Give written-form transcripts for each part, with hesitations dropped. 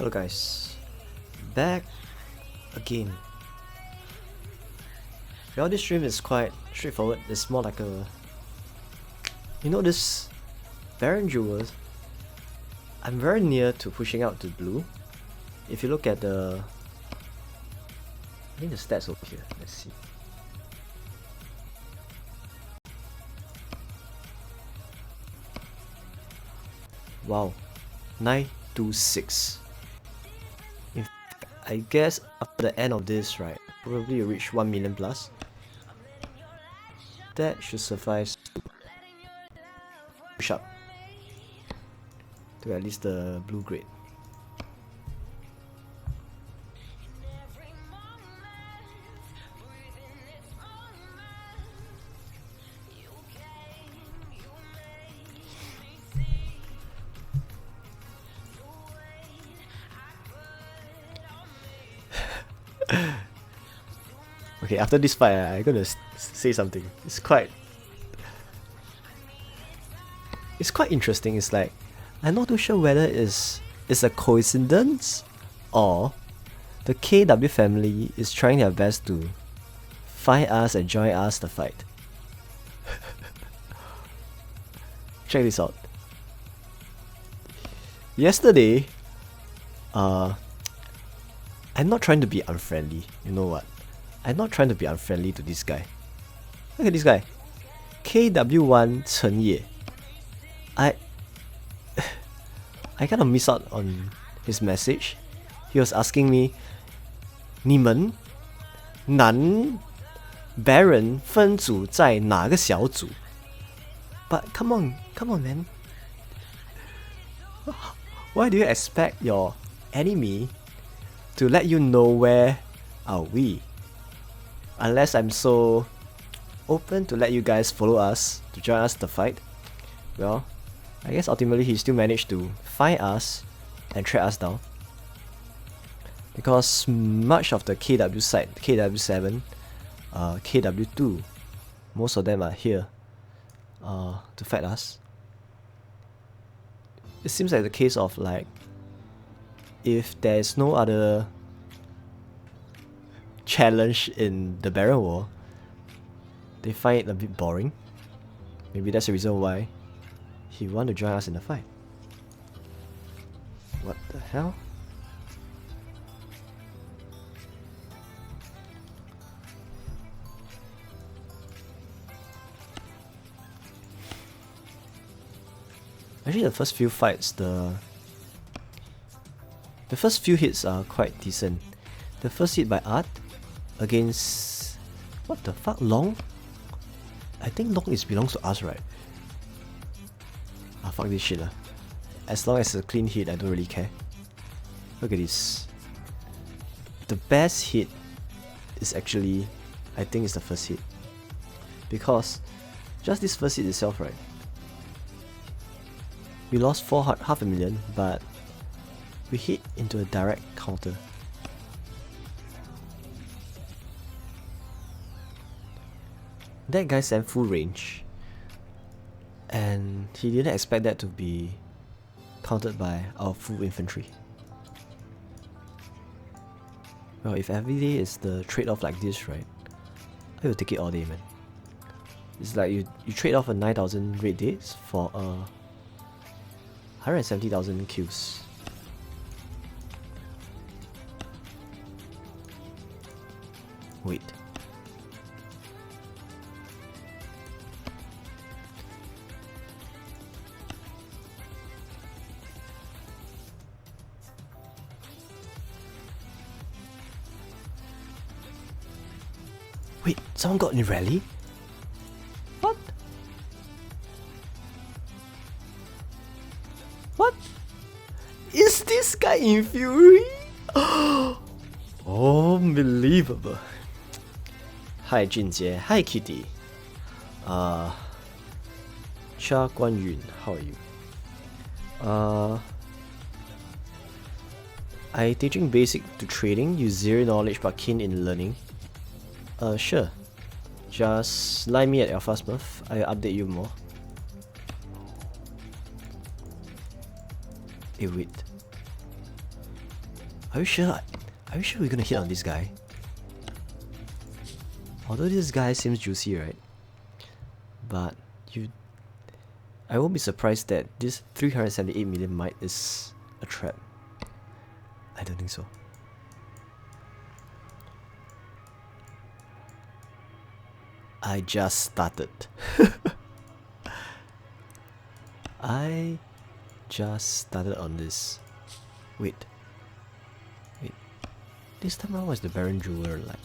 Hello guys, back again. Well, this stream is quite straightforward. It's more like a, this Baron Jewels. I'm very near to pushing out to blue. If you look at I think the stats over here. Let's see. Wow, 926. In fact, I guess after the end of this, right, probably reach 1 million plus. That should suffice to push up to at least the blue grade. Okay, after this fight, I'm gonna say something. It's quite interesting. It's like, I'm not too sure whether it's a coincidence or the KW family is trying their best to find us and join us the fight. Check this out. Yesterday, I'm not trying to be unfriendly. You know what? I'm not trying to be unfriendly to this guy. Look at this guy. KW1 Chen Ye. I kind of missed out on his message. He was asking me, 你们男 Baron 分组在哪个小组? But come on man. Why do you expect your enemy to let you know where are we? Unless I'm so open to let you guys follow us to join us the fight. Well, I guess ultimately he still managed to find us and track us down. Because much of the KW side, KW7, KW2, most of them are here to fight us. It seems like the case of like, if there is no other challenge in the Baron War, they find it a bit boring. Maybe that's the reason why he want to join us in the fight. What the hell? Actually, the first few fights, the first few hits are quite decent. The first hit by Art against, what the fuck, Long? I think Long belongs to us, right? Ah, fuck this shit lah. As long as it's a clean hit, I don't really care. Look at this. The best hit is actually, I think it's the first hit. Because just this first hit itself, right? We lost half a million, but we hit into a direct counter. That guy sent full range, and he didn't expect that to be countered by our full infantry. Well, if every day is the trade-off like this, right, I will take it all day, man. It's like you trade off a 9,000 raid days for 170,000 kills. Wait. Wait, someone got in rally? What? What? Is this guy in Fury? Unbelievable. Hi Junjie, hi Kitty. Cha Guan Yun, how are you? I teaching basic to trading, use zero knowledge but keen in learning. Sure. Just line me at Alpha Smurf, I'll update you more. Hey, wait. Are you sure? Are you sure we're gonna hit on this guy? Although this guy seems juicy, right? But I won't be surprised that this 378 million might is a trap. I don't think so. I just started. I just started on this. Wait. This time around was the Baron Jeweler like?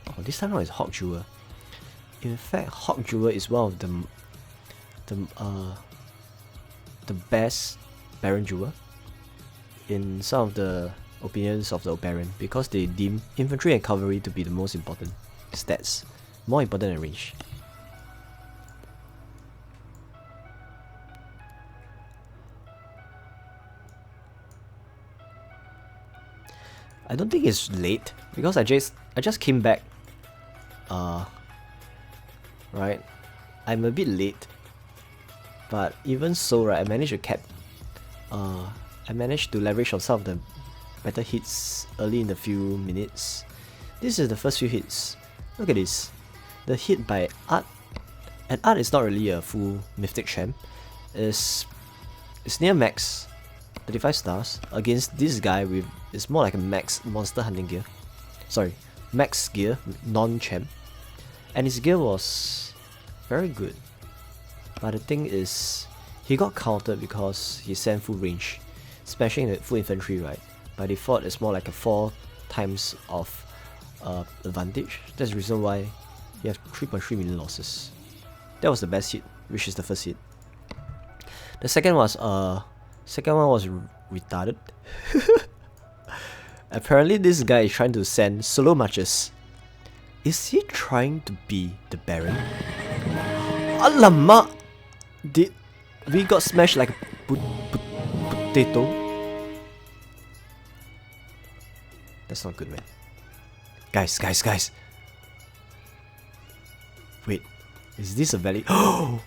Oh, this time around is Hawk Jeweler. In fact, Hawk Jeweler is one of the best Baron Jeweler in some of the opinions of the Baron, because they deem infantry and cavalry to be the most important stats, more important than range. I don't think it's late because I just came back. Right, I'm a bit late, but even so, right, I managed to leverage on some of the better hits early in the few minutes. This is the first few hits. Look at this. The hit by Art, and Art is not really a full mythic champ. It's near max 35 stars against this guy with, it's more like a max monster hunting gear. Sorry, max gear, non-champ. And his gear was very good. But the thing is, he got countered because he sent full range. Smashing the full infantry, right? By default, it's more like a 4 times of advantage. That's the reason why he has 3.3 million losses. That was the best hit, which is the first hit. The second one was retarded. Apparently this guy is trying to send solo marches. Is he trying to be the Baron? Alamak! Did we got smashed like a potato? That's not good, man. Guys. Wait, is this a valid? Oh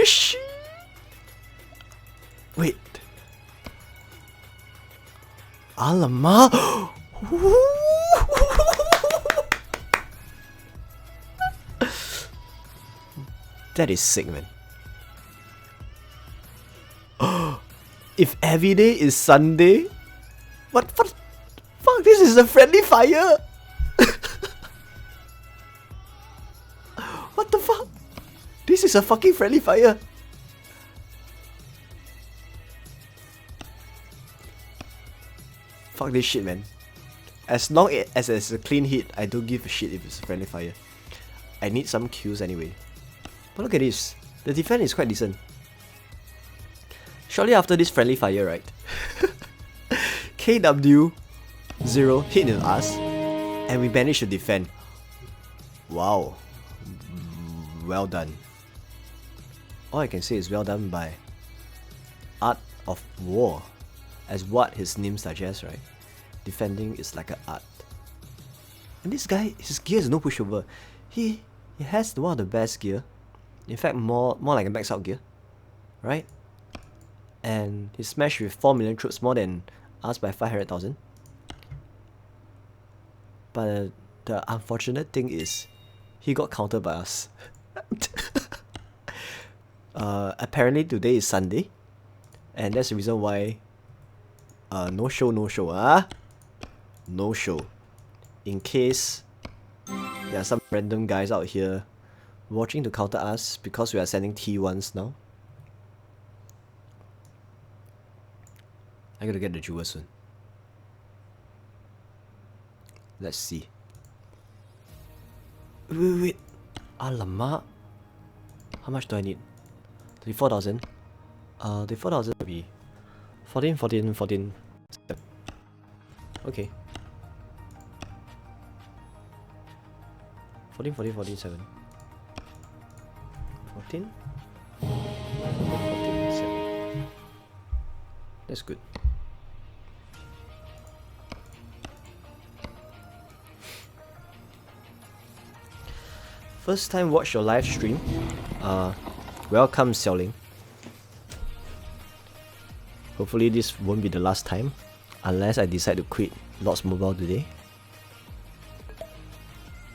shit! Wait. Alamak! That is sick, man. If every day is Sunday, what fuck? This is a friendly fire. What the fuck? This is a fucking friendly fire. Fuck this shit, man. As long as it's a clean hit, I don't give a shit if it's a friendly fire. I need some kills anyway. But look at this. The defense is quite decent. Shortly after this friendly fire, right? KW 0 hit in us, and we managed to defend. Wow. Well done. All I can say is well done by Art of War, as what his name suggests, right? Defending is like an art. And this guy, his gear is no pushover. He has one of the best gear. In fact, more like a max out gear, right? And he smashed with 4 million troops, more than us by 500,000. But the unfortunate thing is, he got countered by us. Apparently today is Sunday, and that's the reason why no show, no show. In case there are some random guys out here watching to counter us because we are sending T1s now. I gotta get the jewel soon. Let's see. Wait. Alamak. How much do I need? 34,000. 34,000 will be 14. Okay. 14, 7. 14, 7. That's good. First time watch your live stream. Welcome, Xiaoling. Hopefully this won't be the last time. Unless I decide to quit Lots Mobile today.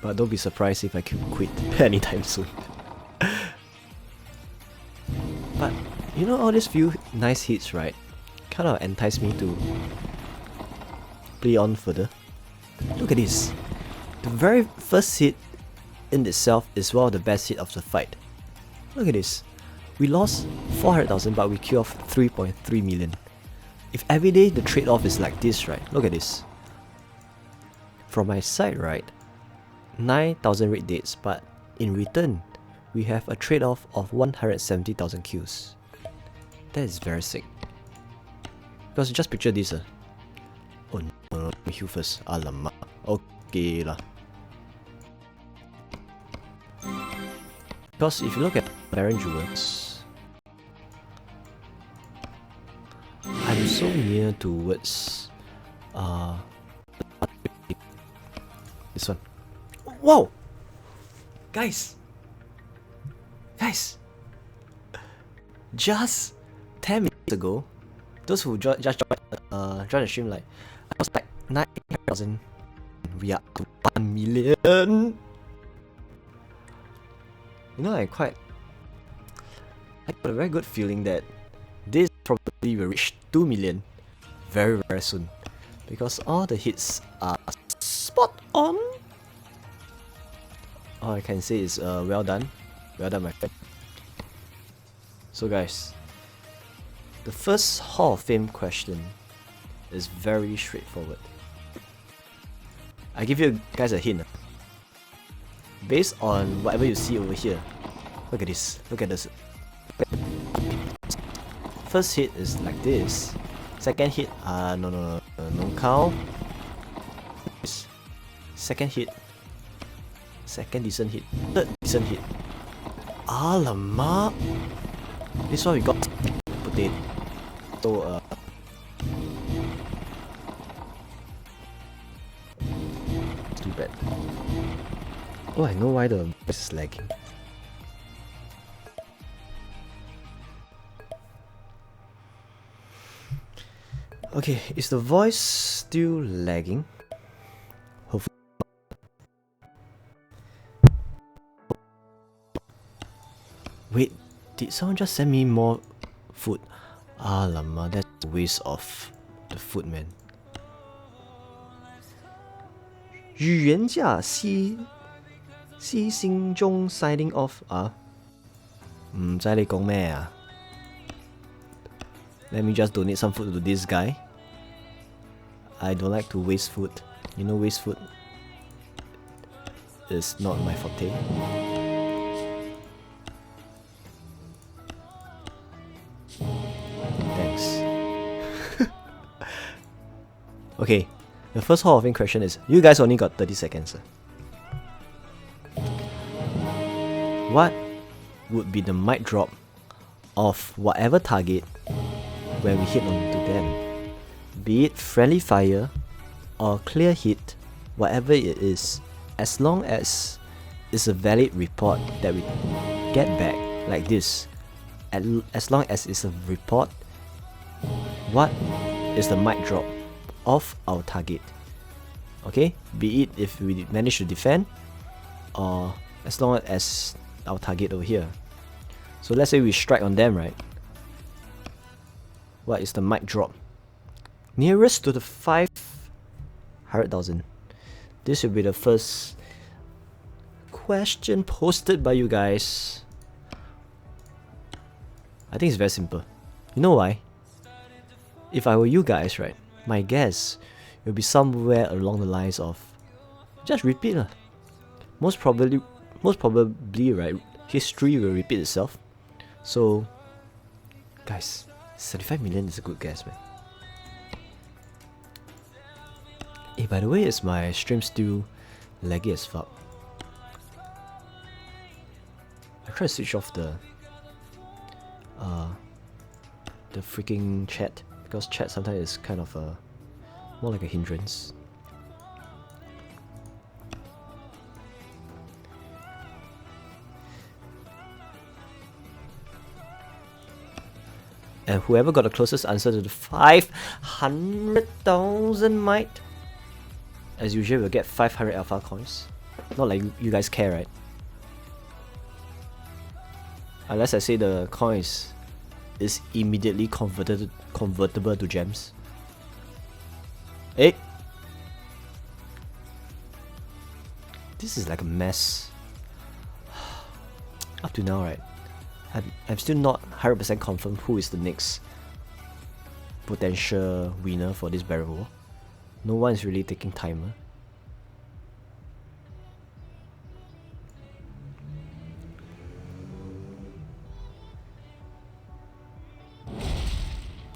But don't be surprised if I quit anytime soon. But you know, all these few nice hits, right? Kind of entice me to play on further. Look at this. The very first hit in itself is one of the best hits of the fight. Look at this. We lost 400,000 but we killed off 3.3 million. If every day the trade-off is like this, right? Look at this. From my side, right? 9,000 raid dates, but in return, we have a trade-off of 170,000 kills. That is very sick. Because just picture this. Oh no, let me heal first. Alamak. Okay lah. Because if you look at Baron Jewels, I'm so near towards this one. Whoa! Guys! Just 10 minutes ago, those who just joined the stream, like, I was like 900,000. We are up to 1 million. You know, I got a very good feeling that this probably will reach 2 million very soon, because all the hits are spot on. All I can say is well done my friend. So guys, the first Hall of Fame question is very straightforward. I give you guys a hint. Based on whatever you see over here, look at this. First hit is like this. Second hit, no count. Second hit. Second decent hit. Third decent hit. Alamak! This one we got potato. So too bad. Oh, I know why the voice is lagging. Okay, is the voice still lagging? Hopefully. Wait, did someone just send me more food? Alamak, that's a waste of the food, man. 语言家西心中 signing off 啊，唔知你講咩啊？ Let me just donate some food to this guy. I don't like to waste food. You know, waste food is not my forte. Thanks. Okay, the first Hall of Fame question is, you guys only got 30 seconds. What would be the mic drop of whatever target when we hit onto them? Be it friendly fire or clear hit, whatever it is, as long as it's a valid report that we get back like this, as long as it's a report, what is the mic drop of our target? Okay, be it if we manage to defend, or as long as our target over here. So let's say we strike on them, right? What is the mic drop? Nearest to the 500,000. This will be the first question posted by you guys. I think it's very simple. You know why? If I were you guys, right, my guess will be somewhere along the lines of just repeat. Most probably, right, history will repeat itself. So, guys, 35 million is a good guess, man. Hey, by the way, is my stream still laggy as fuck? I try to switch off the freaking chat, because chat sometimes is kind of more like a hindrance. And whoever got the closest answer to the 500,000 might, as usual, will get 500 alpha coins. Not like you guys care, right? Unless I say the coins is immediately convertible to gems. Hey! This is like a mess. Up to now, right? I'm still not 100% confirmed who is the next potential winner for this barrel war. No one is really taking timer.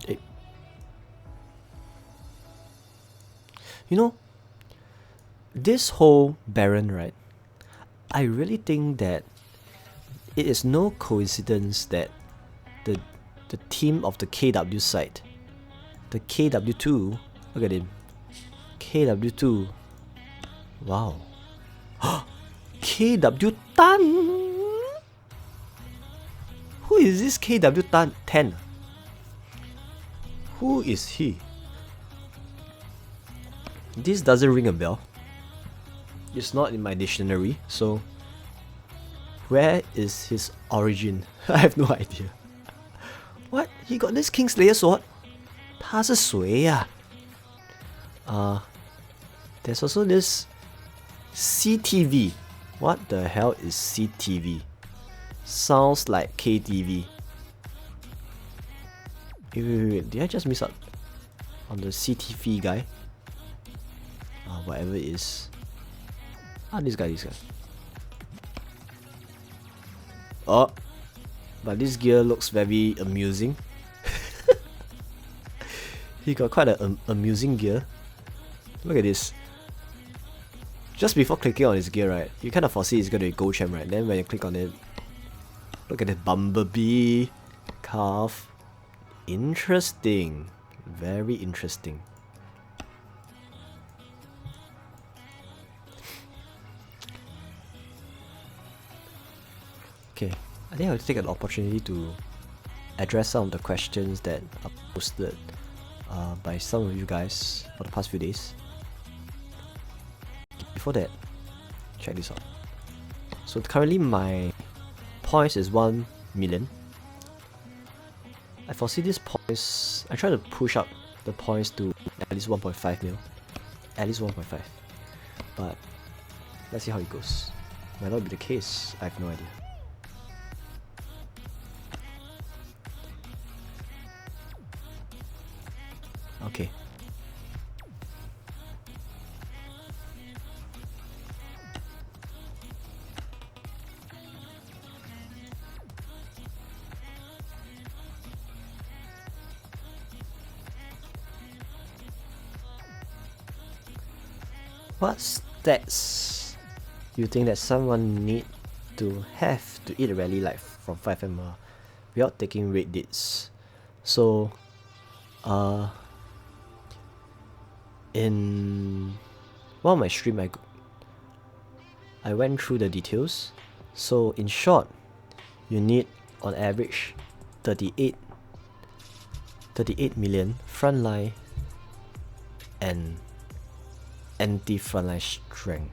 Hey. You know, this whole Baron, right? I really think that it is no coincidence that the team of the KW side, the KW2, look at him, KW2, wow, KW Tan, who is this KW Tan 10? Who is he? This doesn't ring a bell. It's not in my dictionary, so where is his origin? I have no idea. What? He got this Kingslayer sword? 他是谁呀? There's also this CTV. What the hell is CTV? Sounds like KTV. Wait, did I just miss out on the CTV guy? Whatever it is. This guy. Oh, but this gear looks very amusing. He got quite an amusing gear. Look at this. Just before clicking on his gear, right, you kind of foresee it's going to be gold gem, right? Then when you click on it, look at the bumblebee calf. Interesting. Very interesting. Okay, I think I'll take an opportunity to address some of the questions that are posted by some of you guys for the past few days. Before that, check this out. So currently my points is 1 million. I foresee these points, I try to push up the points to at least 1.5 mil. At least 1.5. But let's see how it goes. Might not be the case, I have no idea. Okay. What stats you think that someone need to have to eat a rally like from 5MR without taking raid dates? So in one of my stream I went through the details. So in short, you need on average 38 million frontline and anti-frontline strength.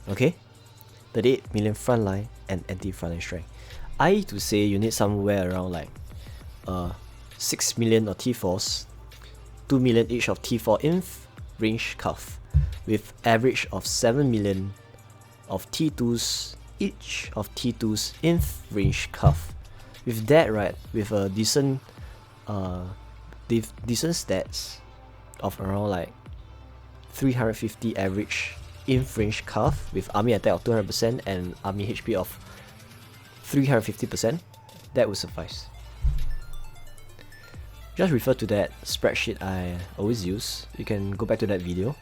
Okay? 38 million frontline and anti-frontline strength. I to say you need somewhere around like 6 million of T4s, 2 million each of T4 inf range cuff, with average of 7 million of T2s each of T2s inf range cuff. With that, right, with a decent stats of around like 350 average inf range cuff with army attack of 200% and army HP of 350%, that would suffice. Just refer to that spreadsheet I always use. You can go back to that video.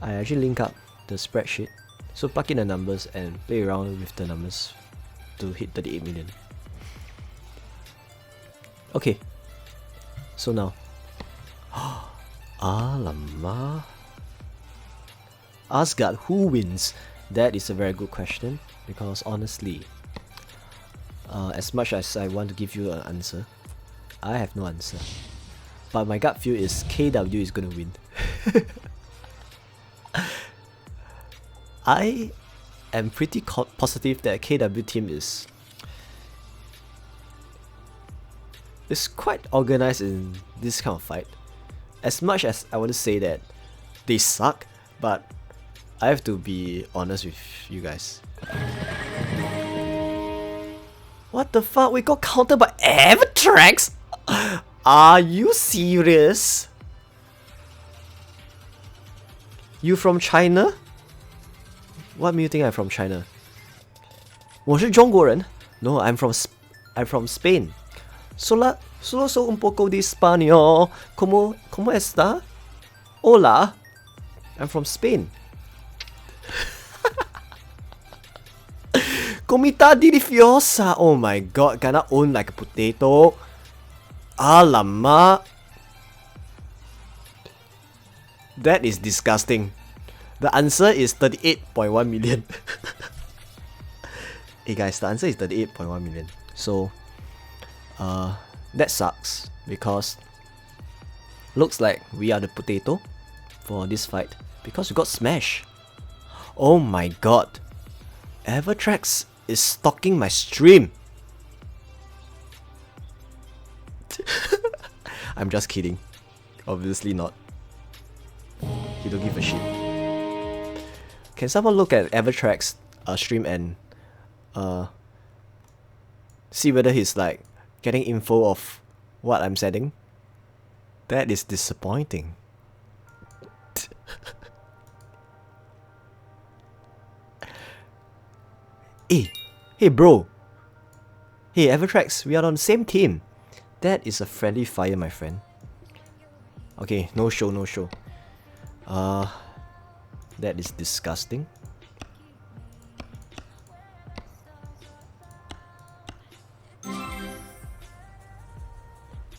I actually link up the spreadsheet, so plug in the numbers and play around with the numbers to hit 38 million. Okay, so now Alamak, Asgard, who wins? That is a very good question, because honestly, As much as I want to give you an answer, I have no answer. But my gut feel is KW is gonna win. I am pretty positive that KW team is quite organized in this kind of fight. As much as I want to say that they suck, but I have to be honest with you guys. What the fuck? We got countered by Avatrax? Are you serious? You from China? What made you think I'm from China? 我是中国人? No, I'm from Spain. Solo so un poco de español. ¿Cómo está? Hola. I'm from Spain. Comida deliciosa. Oh my god, gonna own like a potato. Alamak. That is disgusting. The answer is 38.1 million. Hey guys, the answer is 38.1 million. So, that sucks because looks like we are the potato for this fight because we got smashed. Oh my god. Avatrax is stalking my stream. I'm just kidding. Obviously not. He don't give a shit. Can someone look at Avatrax stream and see whether he's like getting info of what I'm saying? That is disappointing. Hey bro. Hey Avatrax, we are on the same team. That is a friendly fire, my friend. Okay, no show. That is disgusting.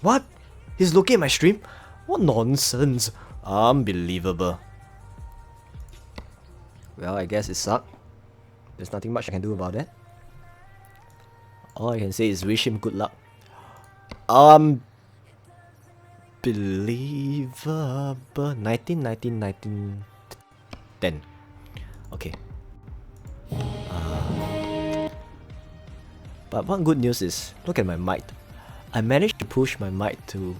What? He's looking at my stream? What nonsense. Unbelievable. Well, I guess it sucked. There's nothing much I can do about that. All I can say is wish him good luck. Unbelievable. 19, 10. Okay. But one good news is, look at my might. I managed to push my might to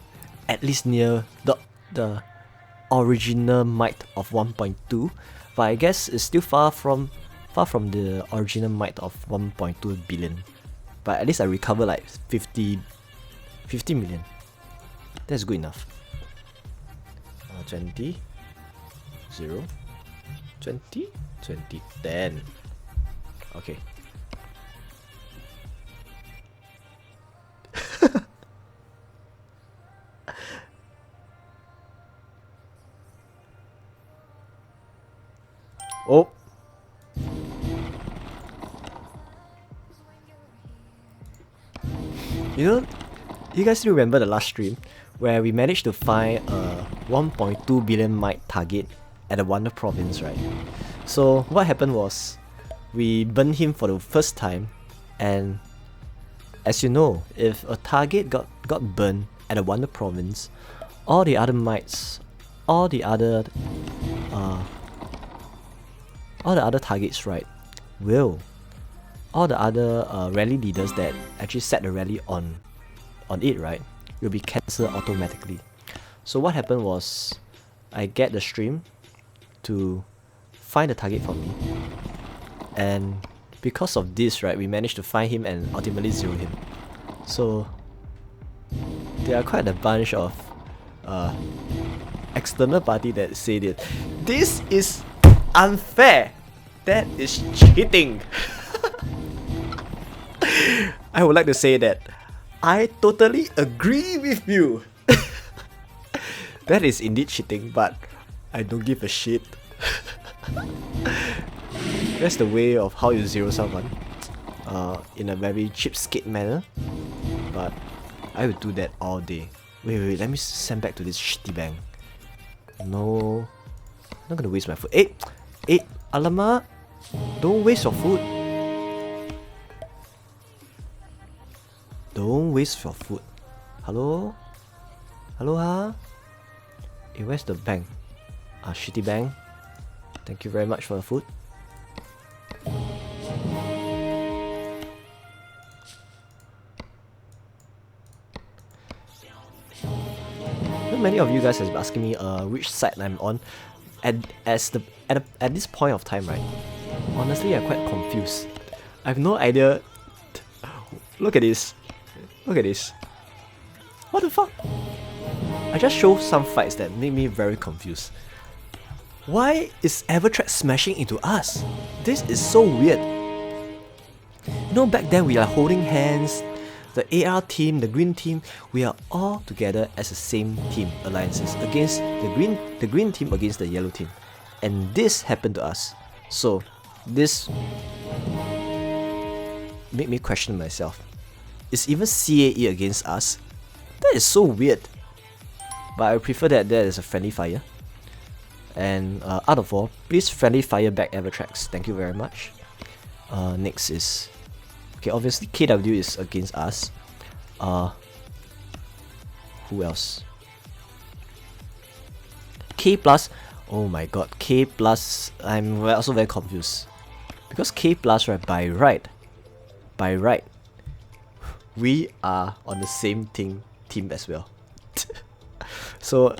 at least near the original might of 1.2, but I guess it's still far from the original might of 1.2 billion. But at least I recovered like 50 million. That's good enough. 20, 0, 20, 20, 10. Okay. Oh. You guys still remember the last stream where we managed to find a 1.2 billion might target at the Wonder Province, right? So what happened was we burned him for the first time, and as you know, if a target got burned at the Wonder Province, all the other mites, all the other targets, right, all the other rally leaders that actually set the rally on it, right, will be cancelled automatically. So what happened was I get the stream to find the target for me, and because of this, right, we managed to find him and ultimately zero him. So there are quite a bunch of external party that say that this is unfair, that is cheating. I would like to say that I totally agree with you. That is indeed cheating, but I don't give a shit. That's the way of how you zero someone, in a very cheapskate manner. But I would do that all day. Wait, let me send back to this shitty bank. No, I'm not gonna waste my food. Hey, alamak, don't waste your food. always for food. Hello? Hello, huh? Hey, where's the bank? Shitty bank. Thank you very much for the food. Many of you guys have been asking me which side I'm on. At this point of time, right? Honestly, I'm quite confused. I have no idea. Look at this. Look at this. What the fuck? I just showed some fights that made me very confused. Why is Evertrack smashing into us? This is so weird. You know, back then we are holding hands. The AR team, the green team, we are all together as the same team alliances against the green team against the yellow team. And this happened to us. So this made me question myself. Is even CAE against us? That is so weird. But I prefer that there is a friendly fire. And out of all, please friendly fire back Evertracks. Thank you very much. Next is... Okay, obviously KW is against us. Who else? K plus. Oh my god, K plus. I'm also very confused because K plus, right, by right, we are on the same team as well. So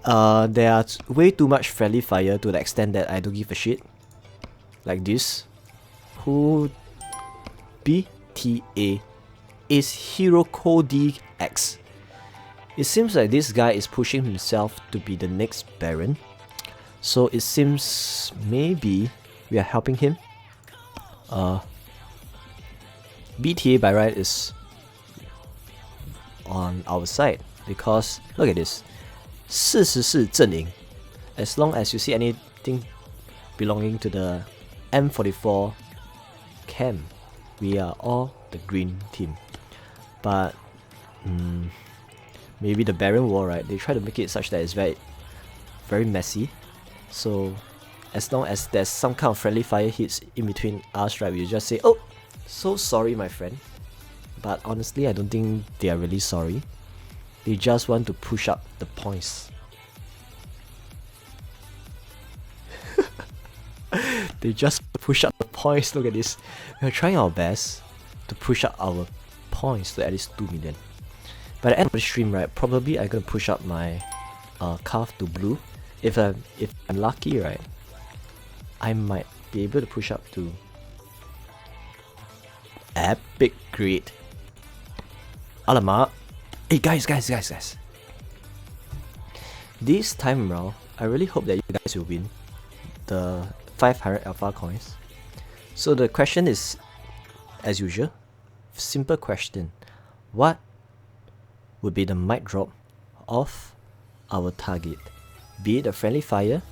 there are way too much friendly fire to the extent that I don't give a shit. Like this. Who BTA is Hiroko X. It seems like this guy is pushing himself to be the next Baron. So it seems maybe we are helping him. BTA by right is on our side because look at this. 44阵营. As long as you see anything belonging to the M44 camp, we are all the green team. But maybe the Baron War, right? They try to make it such that it's very messy. So as long as there's some kind of friendly fire hits in between us, right? We just say, "Oh, so sorry, my friend." But honestly, I don't think they are really sorry. They just want to push up the points. They just push up the points. Look at this. We're trying our best to push up our points to at least 2 million. By the end of the stream, right, probably I'm gonna push up my calf to blue. If I'm lucky, right, I might be able to push up to epic grade. Alamak. Hey guys. This time around, I really hope that you guys will win the 500 alpha coins. So the question is, as usual, simple question. What would be the mic drop of our target? Be it a friendly fire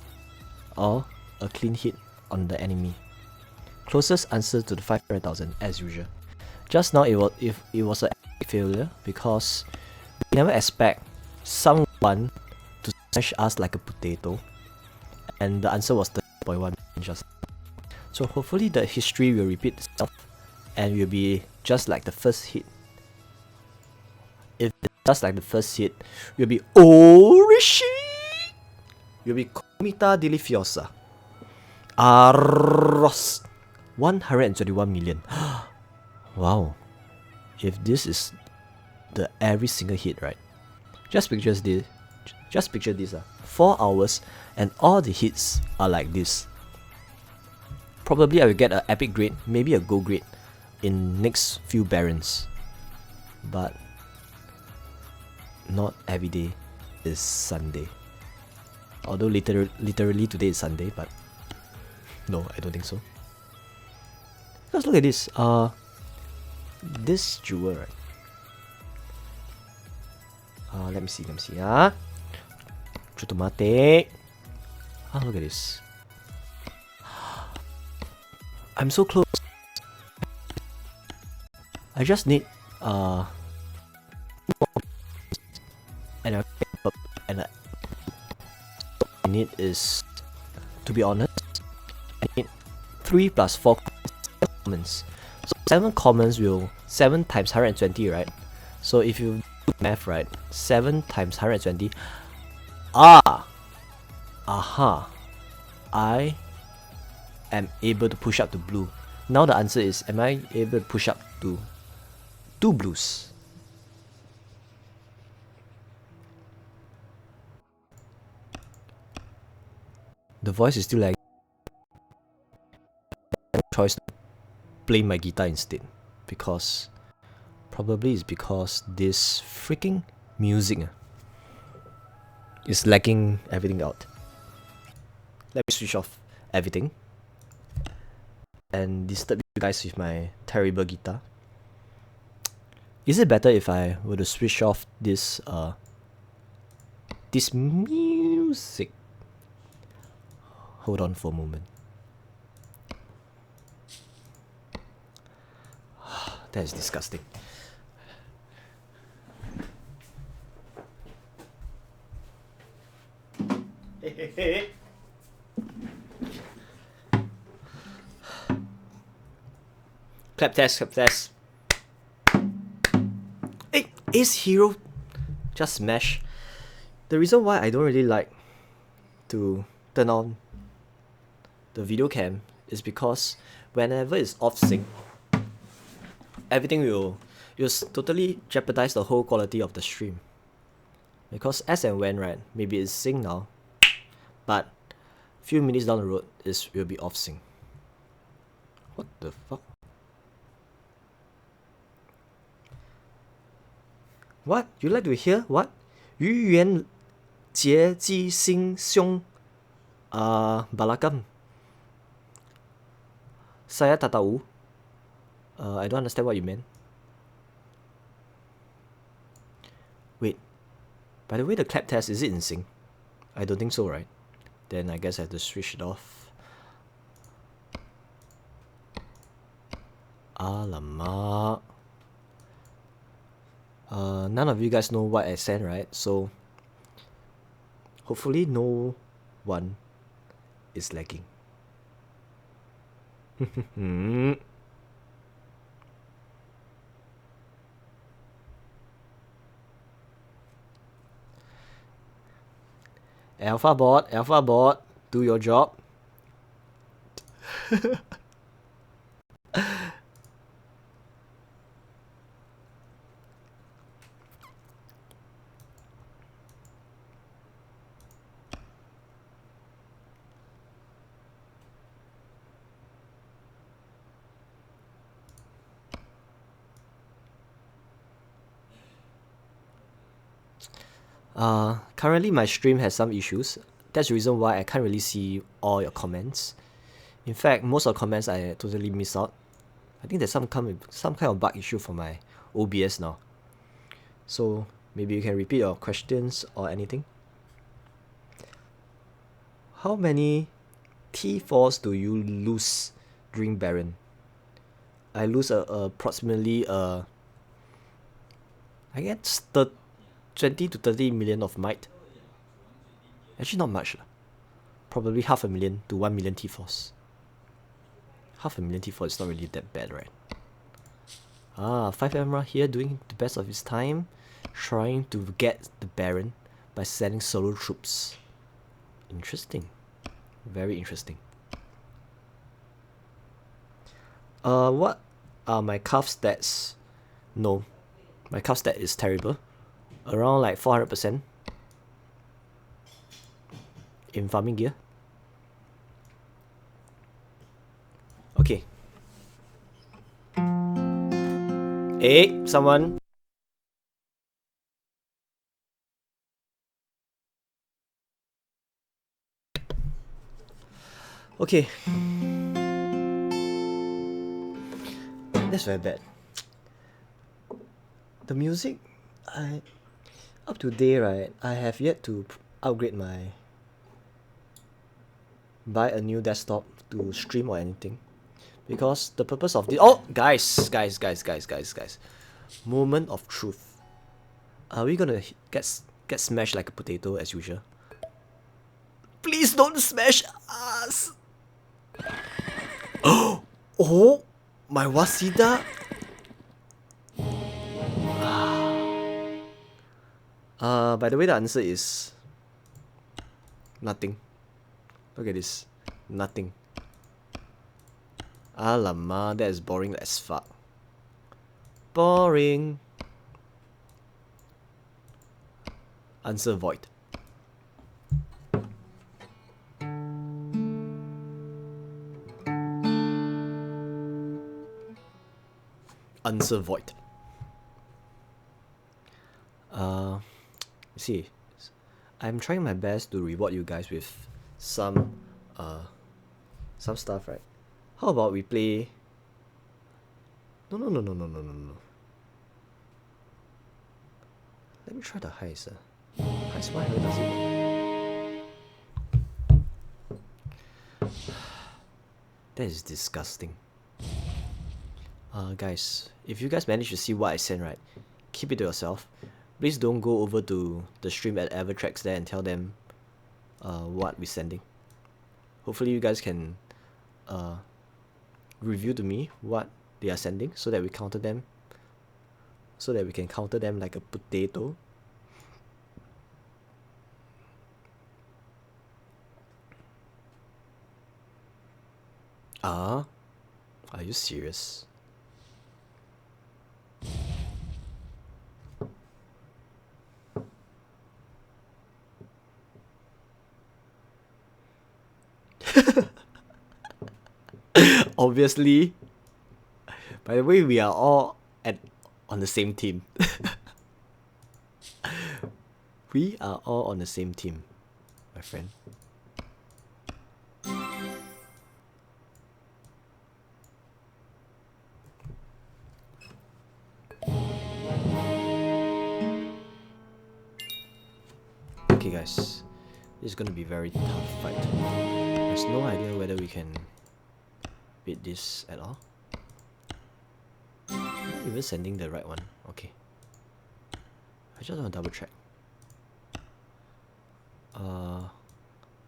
or a clean hit on the enemy. Closest answer to the 500,000 as usual. Just now it was an epic failure because we never expect someone to smash us like a potato, and the answer was 30.1 just. So hopefully the history will repeat itself and will be just like the first hit. If it's just like the first hit, will be Orishi. Will be Comita Deliciosa. Arros. 121 million. Wow. If this is the every single hit, right? Just picture this. 4 hours and all the hits are like this. Probably I will get an epic grade, maybe a gold grade in next few barons. But not every day is Sunday. Although literally today is Sunday, but no, I don't think so. Because look at this. This jewel, right? Let me see. Chutomate. Look at this. I'm so close. I just need and I need is, to be honest, I need 3 plus 4 commons. So 7 commons will 7 times 120, right? So if you do math right, 7 times 120. Aha! I am able to push up to blue. Now the answer is, am I able to push up to 2 blues? The voice is still lagging. I have a choice to play my guitar instead, because probably it's because this freaking music is lagging everything out. Let me switch off everything and disturb you guys with my terrible guitar. Is it better if I were to switch off this this music? Hold on for a moment. That is disgusting. Clap test, clap test. Hey, Ace Hero just smash. The reason why I don't really like to turn on the video cam is because whenever it's off sync, everything will totally jeopardize the whole quality of the stream. Because as and when, right, maybe it's sync now, but a few minutes down the road, it will be off sync. What the fuck? What? You like to hear what? 愚言节鸡心胸 balakam. Saya tak tahu. I don't understand what you meant. Wait. By the way, the clap test, is it in sync? I don't think so, right? Then I guess I have to switch it off. Alamak. None of you guys know what I sent, right? So hopefully no one is lagging. Alpha bot, do your job. Currently my stream has some issues. That's the reason why I can't really see all your comments. In fact, most of the comments I totally miss out. I think there's some kind of bug issue for my OBS now. So maybe you can repeat your questions or anything. How many T4s do you lose during Baron? I lose approximately I guess 20 to 30 million of might. Actually not much. Probably 500,000 to 1 million T4s. 500,000 T4 is not really that bad, right? 5 Emerald here doing the best of his time, trying to get the Baron by sending solo troops. Interesting. Very interesting. What are my calf stats? No. My calf stat is terrible. Around like 400% in farming gear. Okay. Hey, someone. Okay. That's very bad. The music, up to date, right? I have yet to upgrade buy a new desktop to stream or anything, because the purpose of this. Oh, guys, moment of truth. Are we gonna get smashed like a potato as usual? Please don't smash us. Oh, my Wasida. By the way, the answer is nothing. Look at this. Nothing. Alamak, that is boring as fuck. Boring. Answer void. Answer void. See, I'm trying my best to reward you guys with some stuff, right? How about we play? No. Let me try the heist. Heist, why does it work? That is disgusting. Guys, if you guys manage to see what I sent, right, keep it to yourself. Please don't go over to the stream at Evertracks there and tell them what we're sending. Hopefully you guys can review to me what they are sending so that we counter them. So that we can counter them like a potato. Are you serious? Obviously. By the way, we are all on the same team. We are all on the same team, my friend. Okay guys, this is gonna be a very tough fight. There's no idea whether we can beat this at all. I'm not even sending the right one. Okay. I just want to double check.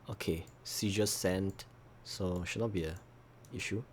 Okay, seizure sent, so should not be a issue.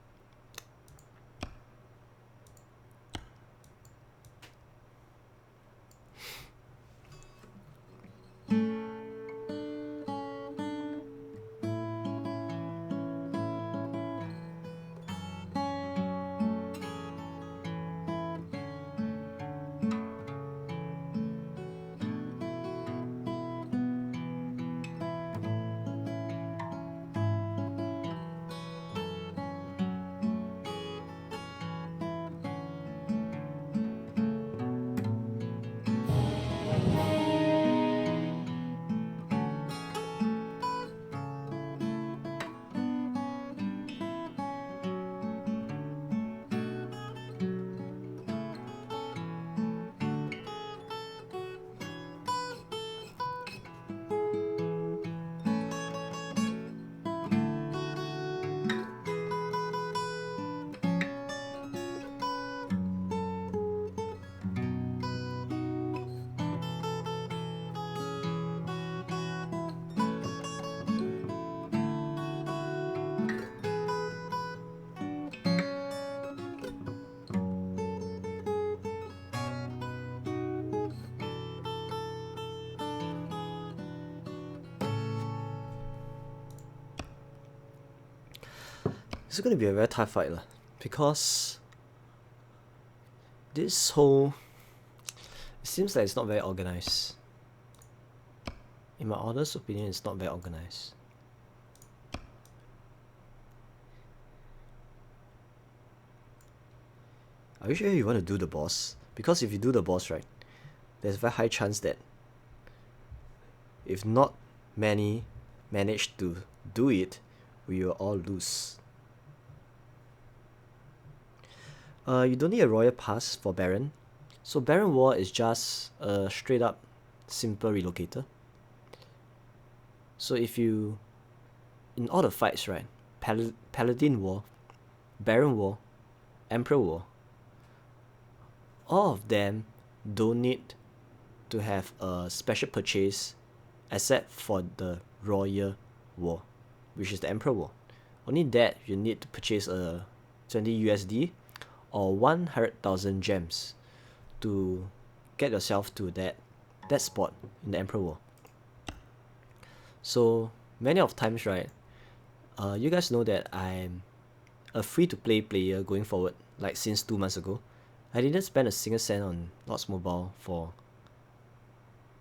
This is going to be a very tough fight because this whole, it seems like it's not very organized. In my honest opinion, it's not very organized. Are you sure you want to do the boss? Because if you do the boss, right, there's a very high chance that if not many manage to do it, we will all lose. You don't need a royal pass for Baron. So Baron War is just a straight up simple relocator. So if you, in all the fights, right, Paladin War, Baron War, Emperor War, all of them don't need to have a special purchase except for the Royal War, which is the Emperor War. Only that you need to purchase a 20 USD or 100,000 gems to get yourself to that that spot in the Emperor War. So many of times, right, you guys know that I'm a free-to-play player going forward, like since 2 months ago. I didn't spend a single cent on Lots Mobile for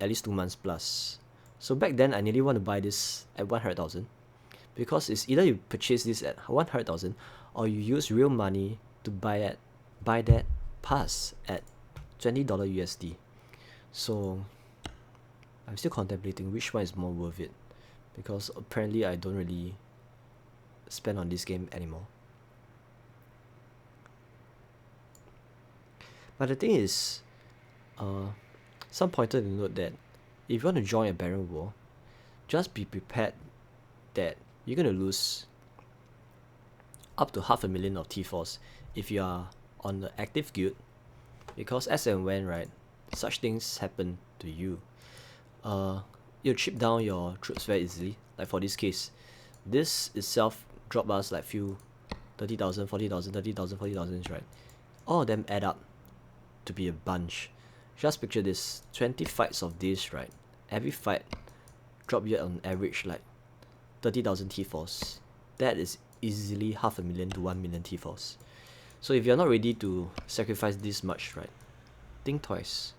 at least 2 months plus. So back then, I nearly want to buy this at 100,000, because it's either you purchase this at 100,000 or you use real money to buy that pass at $20 USD. So I'm still contemplating which one is more worth it, because apparently I don't really spend on this game anymore. But the thing is, some pointer to note that if you want to join a barren war, just be prepared that you're going to lose up to 500,000 of T-Force if you are on the active guild, because as and when, right, such things happen to you, you'll chip down your troops very easily. Like for this case, this itself drop us like few 30,000, 40,000, 30,000, 40,000, right? All of them add up to be a bunch. Just picture this, 20 fights of this, right? Every fight drop you on average like 30,000 T-Force. That is easily 500,000 to 1 million T-Force. So if you're not ready to sacrifice this much, right, think twice.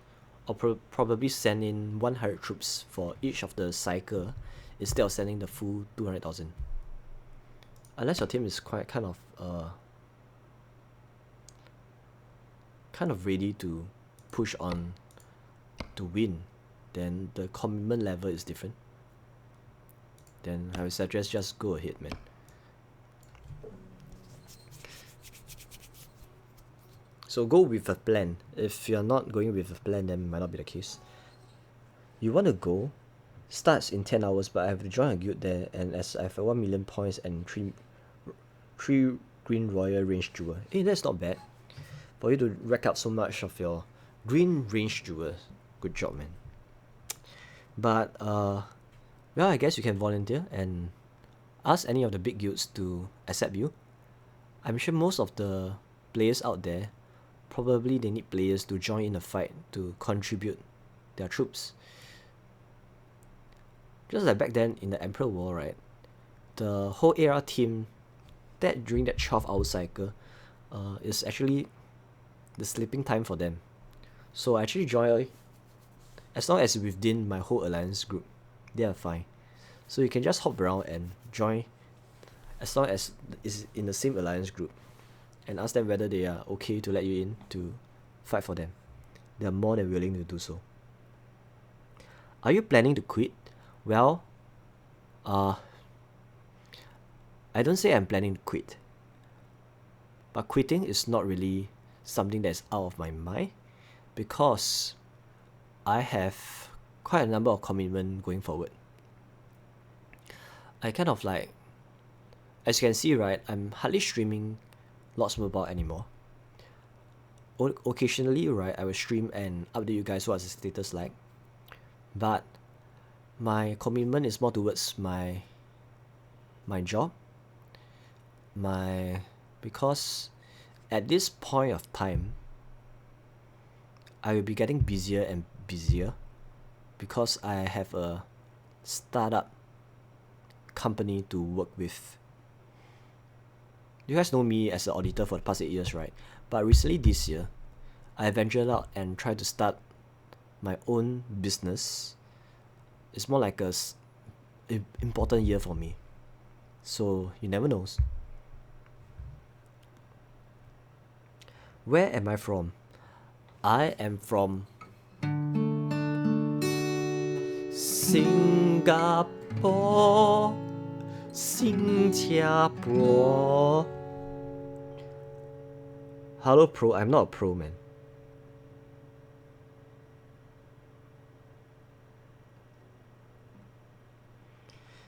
Or probably send in 100 troops for each of the cycle instead of sending the full 200,000. Unless your team is quite kind of ready to push on to win, then the commitment level is different. Then I would suggest just go ahead, man. So go with a plan. If you're not going with a plan, then it might not be the case. You want to go, starts in 10 hours, but I have to join a guild there, and as I have 1 million points and 3 green royal range jewel. Hey, that's not bad. For you to rack up so much of your green range jewels. Good job, man. But well, I guess you can volunteer and ask any of the big guilds to accept you. I'm sure most of the players out there, probably they need players to join in the fight to contribute their troops. Just like back then in the Emperor War, right, the whole AR team, that during that 12-hour cycle, is actually the sleeping time for them. So I actually join, as long as within my whole alliance group, they are fine. So you can just hop around and join as long as it's in the same alliance group, and ask them whether they are okay to let you in to fight for them. They are more than willing to do so. Are you planning to quit? Well, I don't say I'm planning to quit, but quitting is not really something that's out of my mind, because I have quite a number of commitment going forward. I kind of like, as you can see, right, I'm hardly streaming Lots Mobile anymore. Occasionally, right, I will stream and update you guys what's the status like, but my commitment is more towards my job, because at this point of time, I will be getting busier and busier, because I have a startup company to work with. You guys know me as an auditor for the past 8 years, right? But recently this year, I ventured out and tried to start my own business. It's more like a important year for me. So you never know. Where am I from? I am from Singapore, 新加坡. Hello pro, I'm not a pro, man.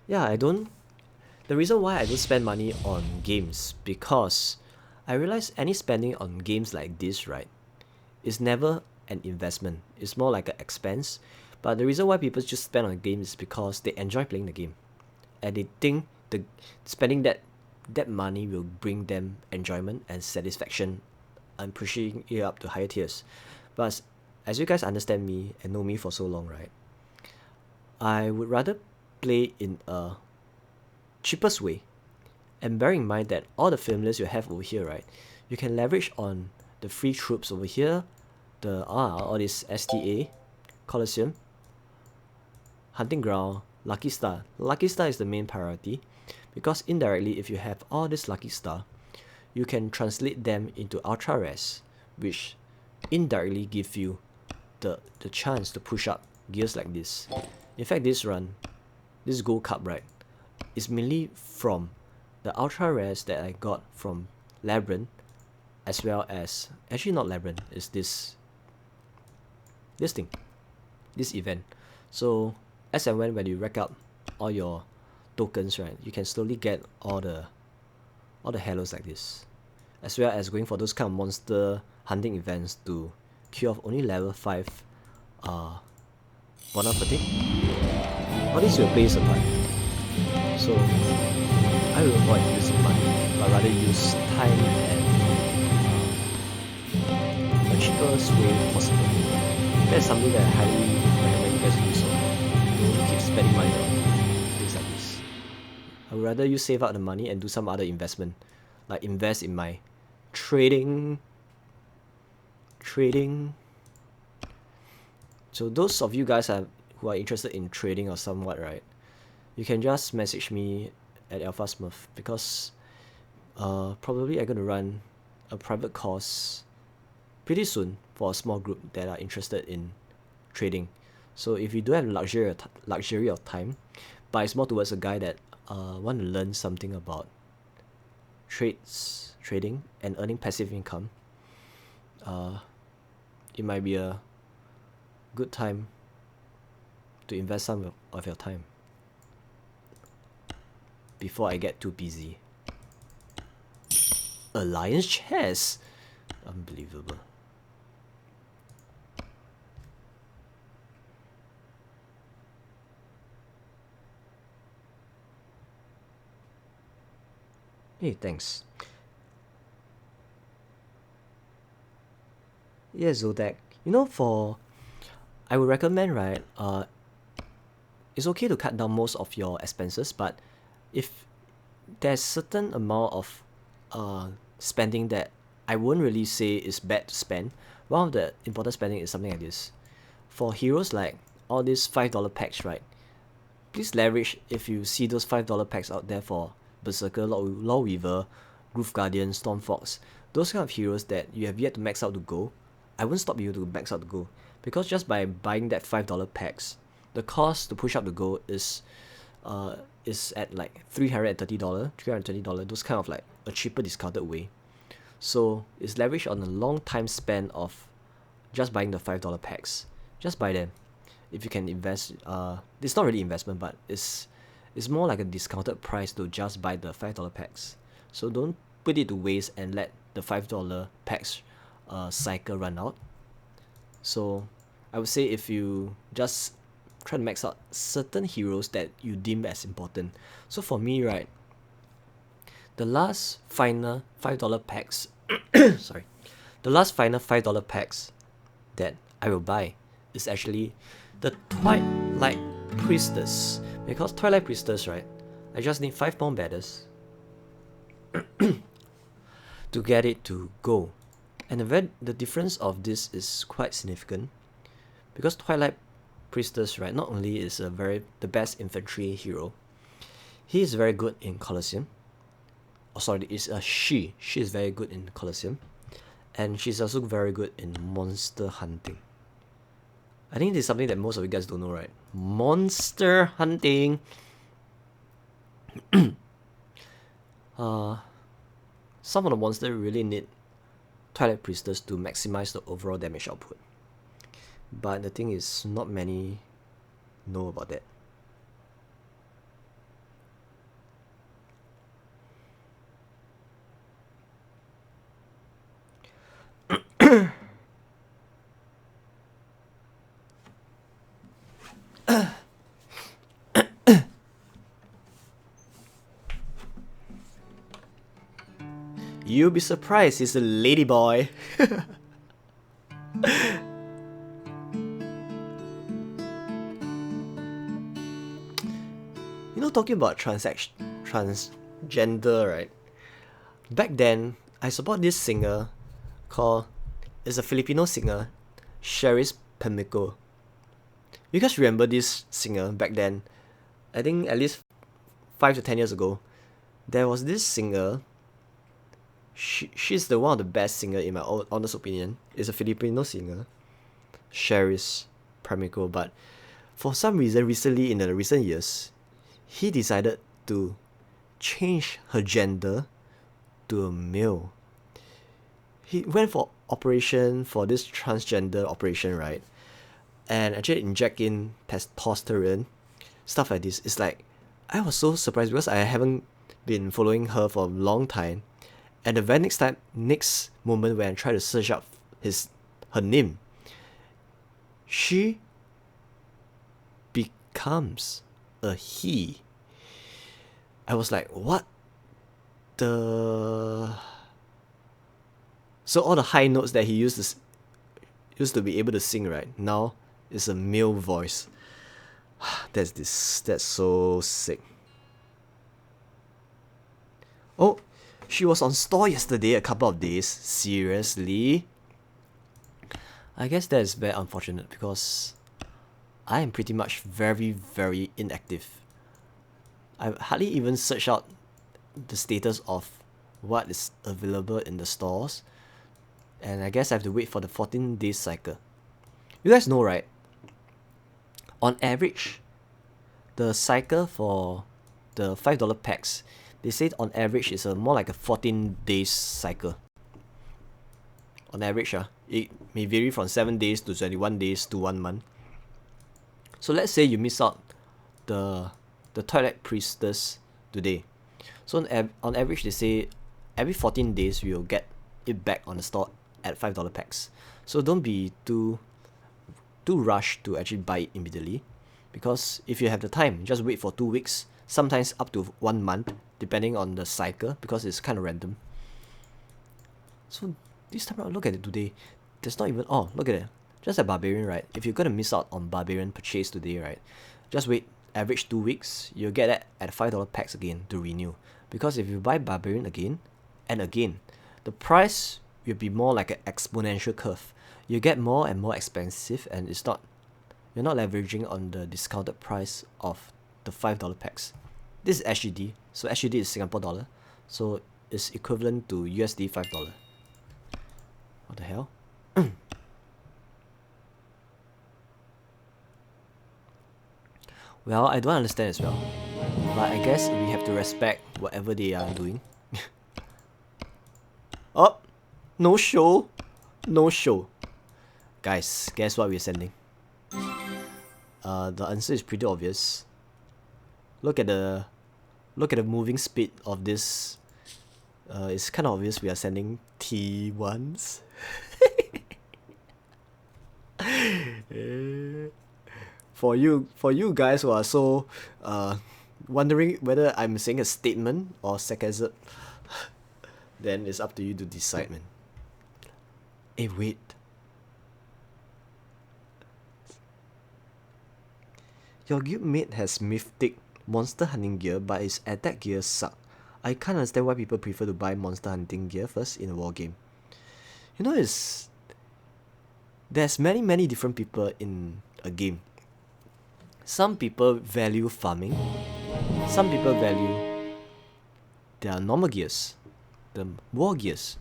Yeah, the reason why I don't spend money on games, because I realize any spending on games like this, right, is never an investment. It's more like an expense. But the reason why people just spend on games is because they enjoy playing the game, and they think the spending that money will bring them enjoyment and satisfaction and pushing it up to higher tiers. But as you guys understand me and know me for so long, right, I would rather play in a cheapest way. And bear in mind that all the familiars you have over here, right, you can leverage on the free troops over here, all this STA, Colosseum, Hunting Ground, Lucky Star. Lucky Star is the main priority, because indirectly, if you have all this Lucky Star, you can translate them into Ultra Rares, which indirectly give you the chance to push up gears like this. In fact, this run, this Gold Cup, right, is mainly from the Ultra Rares that I got from Labyrinth, as well as, actually not Labyrinth, is this thing, this event. So as and when you rack up all your tokens, right, you can slowly get all the halos like this, as well as going for those kind of monster hunting events to queue off only level 5 Bona Fatigue. All this will play a part. So I will avoid using money, but rather use time and the cheapest way possible. That's something that I highly recommend you guys to do so. Don't keep spending money on things like this. I would rather you save out the money and do some other investment, like invest in my trading. So those of you guys who are interested in trading or somewhat, right, you can just message me at Alpha Smurf, because probably I'm going to run a private course pretty soon for a small group that are interested in trading. So if you do have luxury of time, but it's more towards a guy that want to learn something about trading and earning passive income, it might be a good time to invest some of your time before I get too busy. Alliance chess, unbelievable. Hey, thanks. Yeah, Zodak. You know, I would recommend, right, it's okay to cut down most of your expenses, but if there's certain amount of spending that I won't really say is bad to spend, one of the important spending is something like this. For heroes like all these $5 packs, right, please leverage if you see those $5 packs out there for Berserker, Law Weaver, Groove Guardian, Stormfox, those kind of heroes that you have yet to max out the gold. I won't stop you to max out the gold, because just by buying that $5 packs, the cost to push up the gold is at like $330, $320, those kind of like a cheaper discounted way. So it's leveraged on a long time span of just buying the $5 packs. Just buy them. If you can invest, it's not really investment, but it's more like a discounted price to just buy the $5 packs. So don't put it to waste and let the $5 packs cycle run out. So I would say if you just try to max out certain heroes that you deem as important. So for me, right, the last final $5 packs sorry, the last final $5 packs that I will buy is actually the Twilight Priestess, because Twilight Priestess, right, I just need 5 more batters to get it to go. And the difference of this is quite significant, because Twilight Priestess, right, not only is the best infantry hero, he is very good in Colosseum. Oh, sorry, it's a she. She is very good in Colosseum, and she's also very good in monster hunting. I think this is something that most of you guys don't know, right? Monster hunting. Some of the monsters really need Twilight Priestess to maximize the overall damage output. But the thing is, not many know about that. You'll be surprised, he's a lady boy. talking about transgender, right? Back then, I support this singer is a Filipino singer, Cheris Pemico. You guys remember this singer back then? I think at least 5 to 10 years ago, there was this singer. She's the one of the best singer in my honest opinion. Is a Filipino singer, Cheris Pemico. But for some reason, recently in the recent years, he decided to change her gender to a male. He went for this transgender operation, right? And actually inject in testosterone, stuff like this. It's like, I was so surprised because I haven't been following her for a long time. And the very next moment when I try to search up her name, she becomes a he. I was like, what the? So all the high notes that he used to be able to sing, right, now is a male voice. That's so sick. Oh, she was on store yesterday, a couple of days. Seriously? I guess that is very unfortunate because I am pretty much very, very inactive. I hardly even search out the status of what is available in the stores. And I guess I have to wait for the 14-day cycle. You guys know, right? On average, the cycle for the $5 packs, they say on average it's more like a 14 days cycle. On average, it may vary from 7 days to 21 days to 1 month. So let's say you miss out the Twilight Priestess today. So on average, they say every 14 days we will get it back on the store at $5 packs. So don't be too rushed to actually buy it immediately, because if you have the time, just wait for 2 weeks, sometimes up to 1 month, depending on the cycle, because it's kind of random. So this time around, look at it today. There's not even, oh, look at it. Just like Barbarian, right? If you're gonna miss out on Barbarian purchase today, right, just wait, average 2 weeks, you'll get that at $5 packs again to renew. Because if you buy Barbarian again and again, the price will be more like an exponential curve. You get more and more expensive, and you're not leveraging on the discounted price of the $5 packs. This is SGD, so SGD is Singapore dollar, so it's equivalent to USD $5. What the hell? Well, I don't understand as well, but I guess we have to respect whatever they are doing. Oh, no show. Guys, guess what we're sending? The answer is pretty obvious. Look at the moving speed of this. It's kind of obvious we are sending T1s. For you guys who are so wondering whether I'm saying a statement or sarcasm, then it's up to you to decide, man. Hey, wait. Your guildmate has mythic monster hunting gear, but his attack gear suck. I can't understand why people prefer to buy monster hunting gear first in a war game. You know, there's many different people in a game. Some people value farming. Some people value their normal gears, the war gears.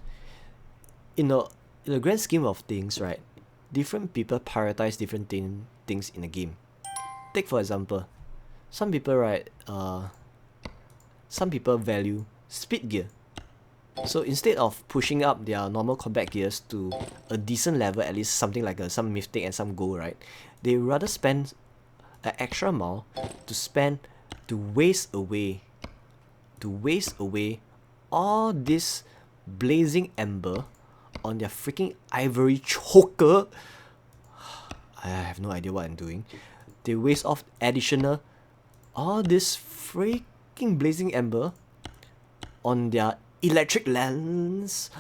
In the grand scheme of things, right, different people prioritize different things in a game. Take for example, some people, right, some people value speed gear. So instead of pushing up their normal combat gears to a decent level, at least something like some mythic and some gold, right, they rather spend an extra amount to waste away all this blazing ember on their freaking ivory choker. I have no idea what I'm doing. They waste off additional all this freaking blazing ember on their electric lance.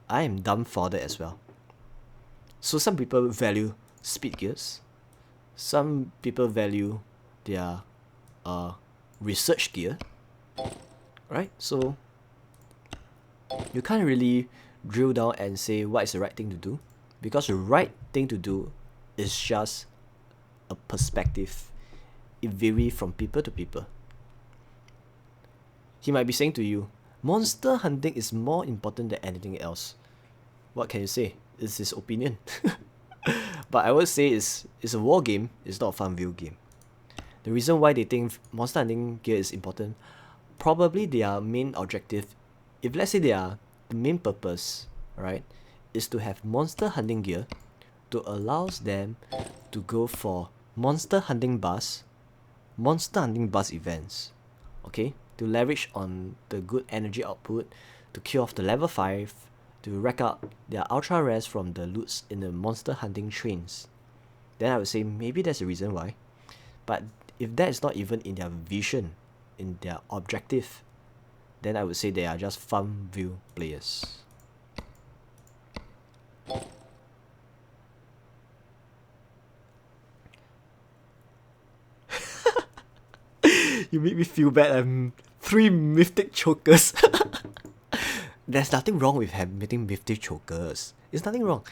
I am dumbfounded as well. So some people value speed gears, some people value their research gear, right? So you can't really drill down and say what is the right thing to do, because the right thing to do is just a perspective. It varies from people to people. He might be saying to you, monster hunting is more important than anything else. What can you say? It's his opinion. But I would say it's a war game, it's not a fun view game. The reason why they think monster hunting gear is important, probably their main objective, if let's say the main purpose, right, is to have monster hunting gear to allows them to go for monster hunting bus events, okay, to leverage on the good energy output, to kill off the level 5, to rack up their ultra rares from the loots in the monster hunting trains. Then I would say maybe that's the reason why. But if that is not even in their vision, in their objective, then I would say they are just fun view players. You make me feel bad. I'm 3 mythic chokers. There's nothing wrong with having mythic chokers. It's nothing wrong.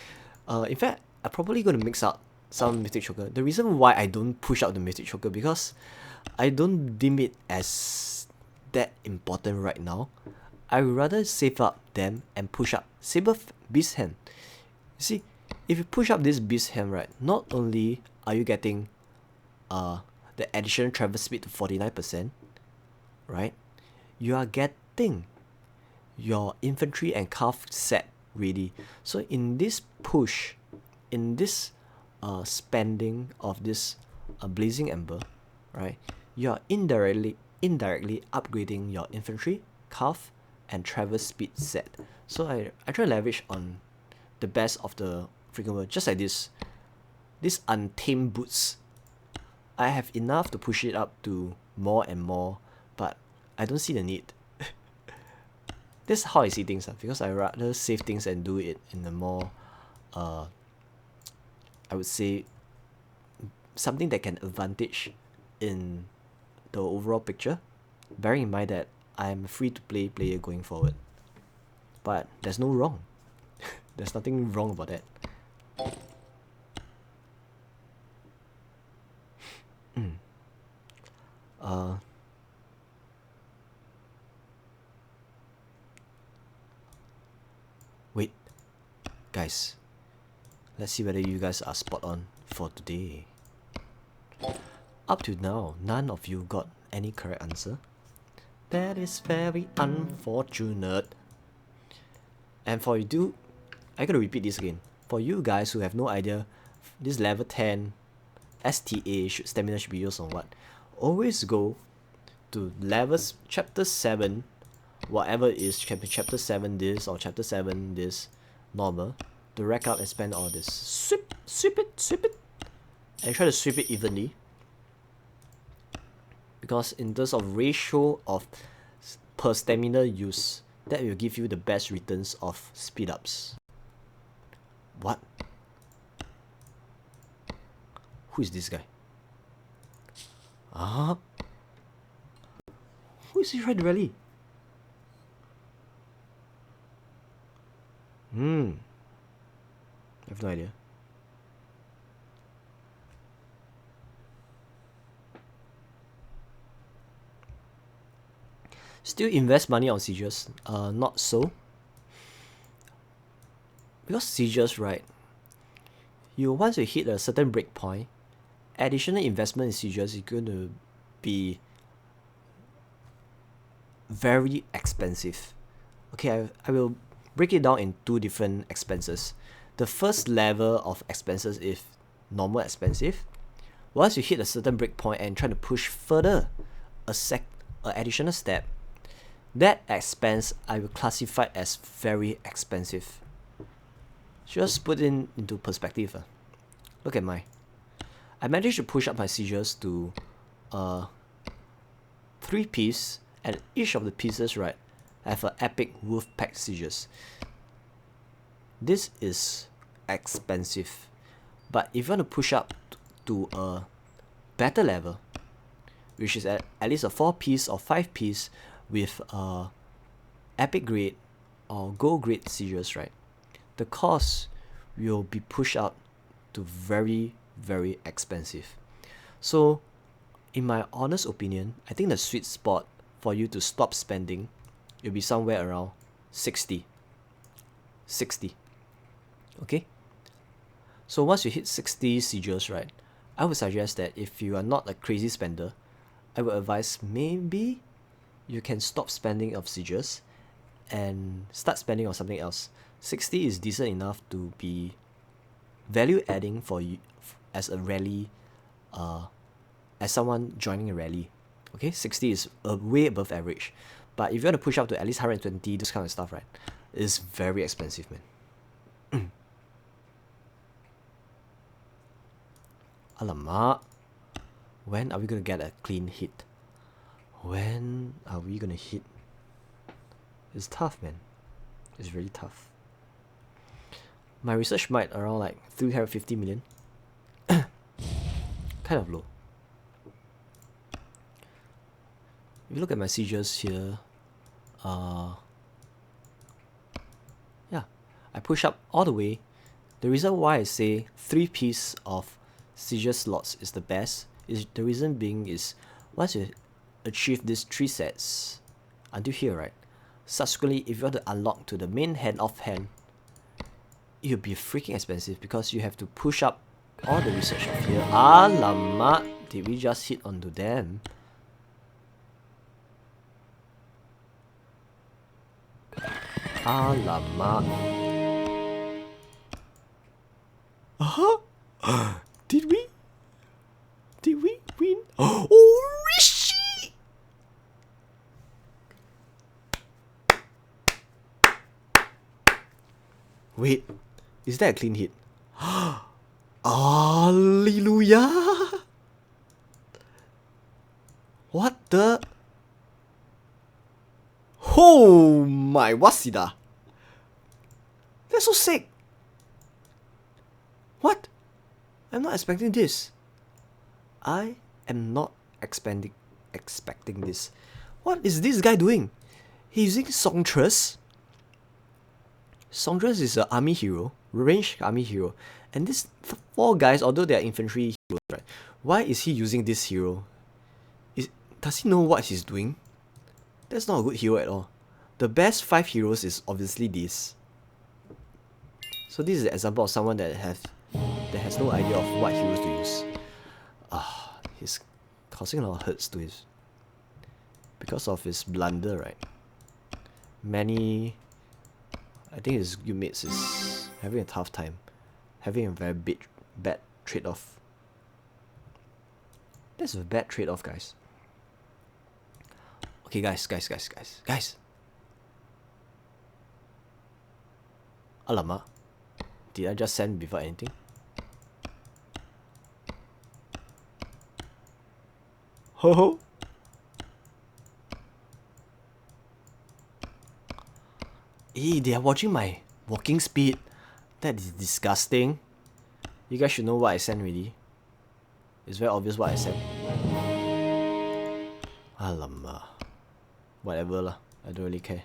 In fact, I'm probably going to mix up some mythic choker. The reason why I don't push out the mythic choker, because I don't deem it as that important right now. I would rather save up them and push up Saber Beast Hand. You see, if you push up this Beast Hand, right, not only are you getting the additional travel speed to 49%, right, you are getting your infantry and calf set ready. So in this push, in this spending of this blazing ember, right, you are indirectly upgrading your infantry, calf, and travel speed set. So I try to leverage on the best of the freaking world. Just like this untamed boots, I have enough to push it up to more and more, but I don't see the need. This is how I see things, because I rather save things and do it in a more I would say something that can advantage in the overall picture, bearing in mind that I'm a free to play player going forward. But there's no wrong. There's nothing wrong about that. Wait, guys, let's see whether you guys are spot on for today. Up to now, none of you got any correct answer. That is very unfortunate. And for you, I gotta repeat this again. For you guys who have no idea, this level 10 STA stamina should be used on what, always go to levels chapter 7, whatever is chapter 7 this or chapter 7 this normal, to rack up and spend all this. Sweep it, and try to sweep it evenly, because in terms of ratio of per stamina use, that will give you the best returns of speed ups. What? Who is this guy? Who is he trying to rally? I have no idea. Still invest money on sieges? Not so. Because sieges, right, once you hit a certain breakpoint, additional investment in sieges is going to be very expensive. Okay, I will break it down in 2 different expenses. The first level of expenses is normal expensive. Once you hit a certain breakpoint and try to push further a additional step, that expense I will classify as very expensive. Just put it into perspective. Look at I managed to push up my sieges to 3 pieces, and each of the pieces, right, have an epic wolf pack sieges. This is expensive, but if you want to push up to a better level, which is at least a 4-piece or 5-piece with epic grade or gold grade sieges, right, the cost will be pushed out to very, very expensive. So in my honest opinion, I think the sweet spot for you to stop spending will be somewhere around 60. Okay, so once you hit 60 sieges, right, I would suggest that if you are not a crazy spender, I would advise maybe you can stop spending of sieges and start spending on something else. 60 is decent enough to be value adding for you as a rally, as someone joining a rally. Okay, 60 is way above average, but if you want to push up to at least 120, this kind of stuff, right, is very expensive, man. Alamak, when are we gonna get a clean hit? When are we gonna hit? It's tough, man. It's really tough. My research might around like 350 million. Kind of low. If you look at my sieges here, yeah, I push up all the way. The reason why I say 3-piece of siege slots is the best is the reason being is once you achieve these 3 sets until here, right, subsequently if you want to unlock to the main hand offhand, it'll be freaking expensive because you have to push up all the research of here. Alamak, did we just hit onto them? Alamak. Did we? Did we win? Oh, shit! Wait, is that a clean hit? Hallelujah! What the? Oh my wasida! That's so sick! What? I'm not expecting this. I am not expecting this. What is this guy doing? He's using Songtress. Songtress is an army hero, ranged army hero. And these 4 guys, although they are infantry heroes, right? Why is he using this hero? Does he know what he's doing? That's not a good hero at all. The best 5 heroes is obviously this. So this is an example of someone that has no idea of what heroes to use. He's causing a lot of hurts to his because of his blunder, right? I think his guildmates is having a tough time, having a very bad trade-off. That's a bad trade-off, guys. Okay, guys. Alamak, did I just send before anything? Ho ho! They are watching my walking speed. That is disgusting. You guys should know what I sent already. It's very obvious what I sent. Alamak. Whatever lah. I don't really care.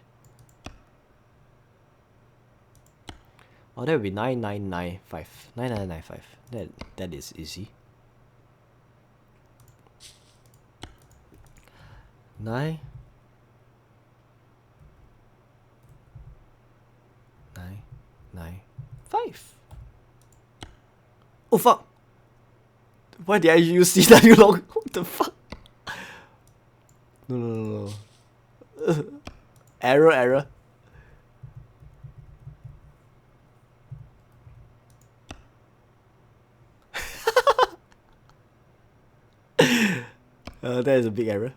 Oh, that would be 9995. 9995. That is easy. 9 9 9 5. Oh fuck! Why did I use CW long? What the fuck? No. Error. That is a big error.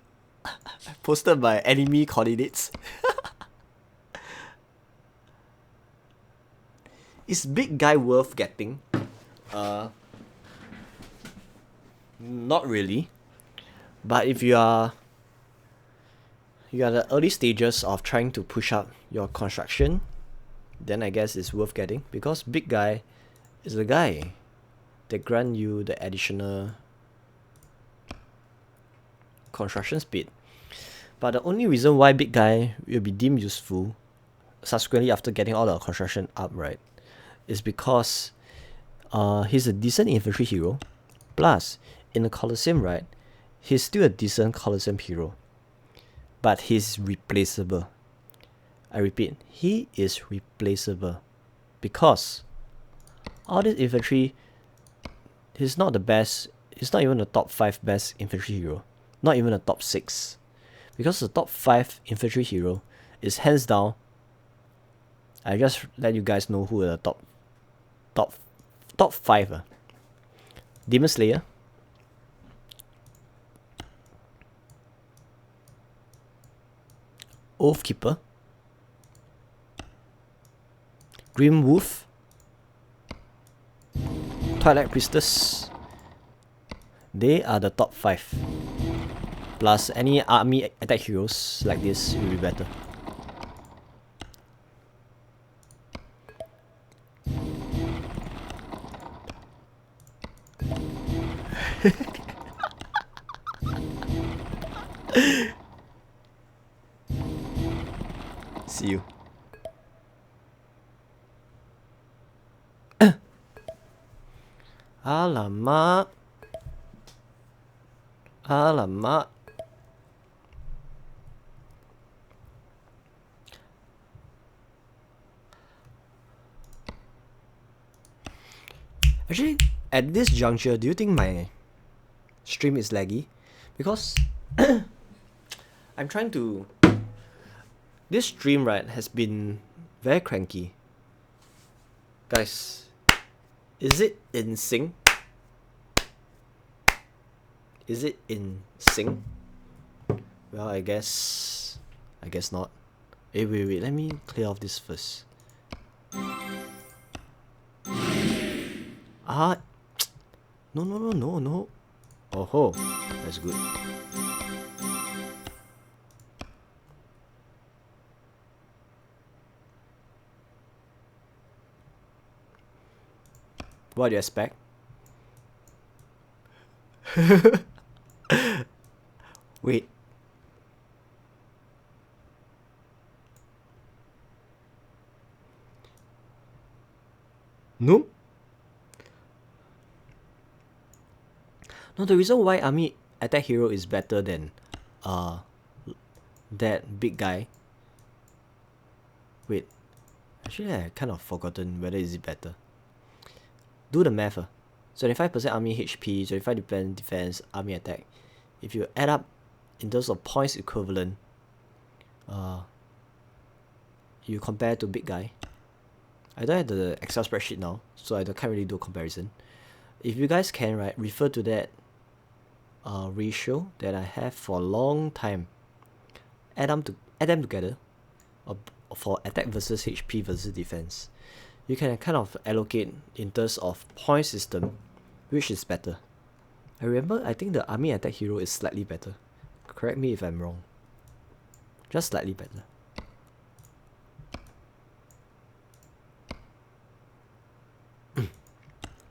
Posted by enemy coordinates. Is big guy worth getting? Not really. But if you are the early stages of trying to push up your construction, then I guess it's worth getting, because big guy is the guy that grant you the additional construction speed. But the only reason why big guy will be deemed useful subsequently after getting all the construction up, right, is because he's a decent infantry hero. Plus, in the Colosseum, right, he's still a decent Colosseum hero. But he's replaceable. I repeat, he is replaceable. Because all this infantry, he's not the best, he's not even the top 5 best infantry hero. Not even the top 6. Because the top 5 infantry hero is hands down. I just let you guys know who are the top 5. Demon Slayer, Oathkeeper, Grim Wolf, Twilight Priestess. They are the top 5. Plus any army attack heroes like this will be better. See you. Alamak. Alamak. Actually, at this juncture, do you think my stream is laggy? Because I'm trying to... This stream, right, has been very cranky. Guys, is it in sync? Is it in sync? Well, I guess not. Wait, let me clear off this first. No. Oh ho, that's good. What do you expect? Wait. No? No, the reason why army attack hero is better than that big guy. Wait. Actually, I kind of forgotten whether is it better. Do the math. 25% army HP, 25% defense, army attack. If you add up in terms of points equivalent, you compare to big guy. I don't have the Excel spreadsheet now, so I can't really do a comparison. If you guys can, right, refer to that ratio that I have for a long time. Add them together, for attack versus HP versus defense. You can kind of allocate in terms of point system, which is better. I think the army attack hero is slightly better. Correct me if I'm wrong. Just slightly better.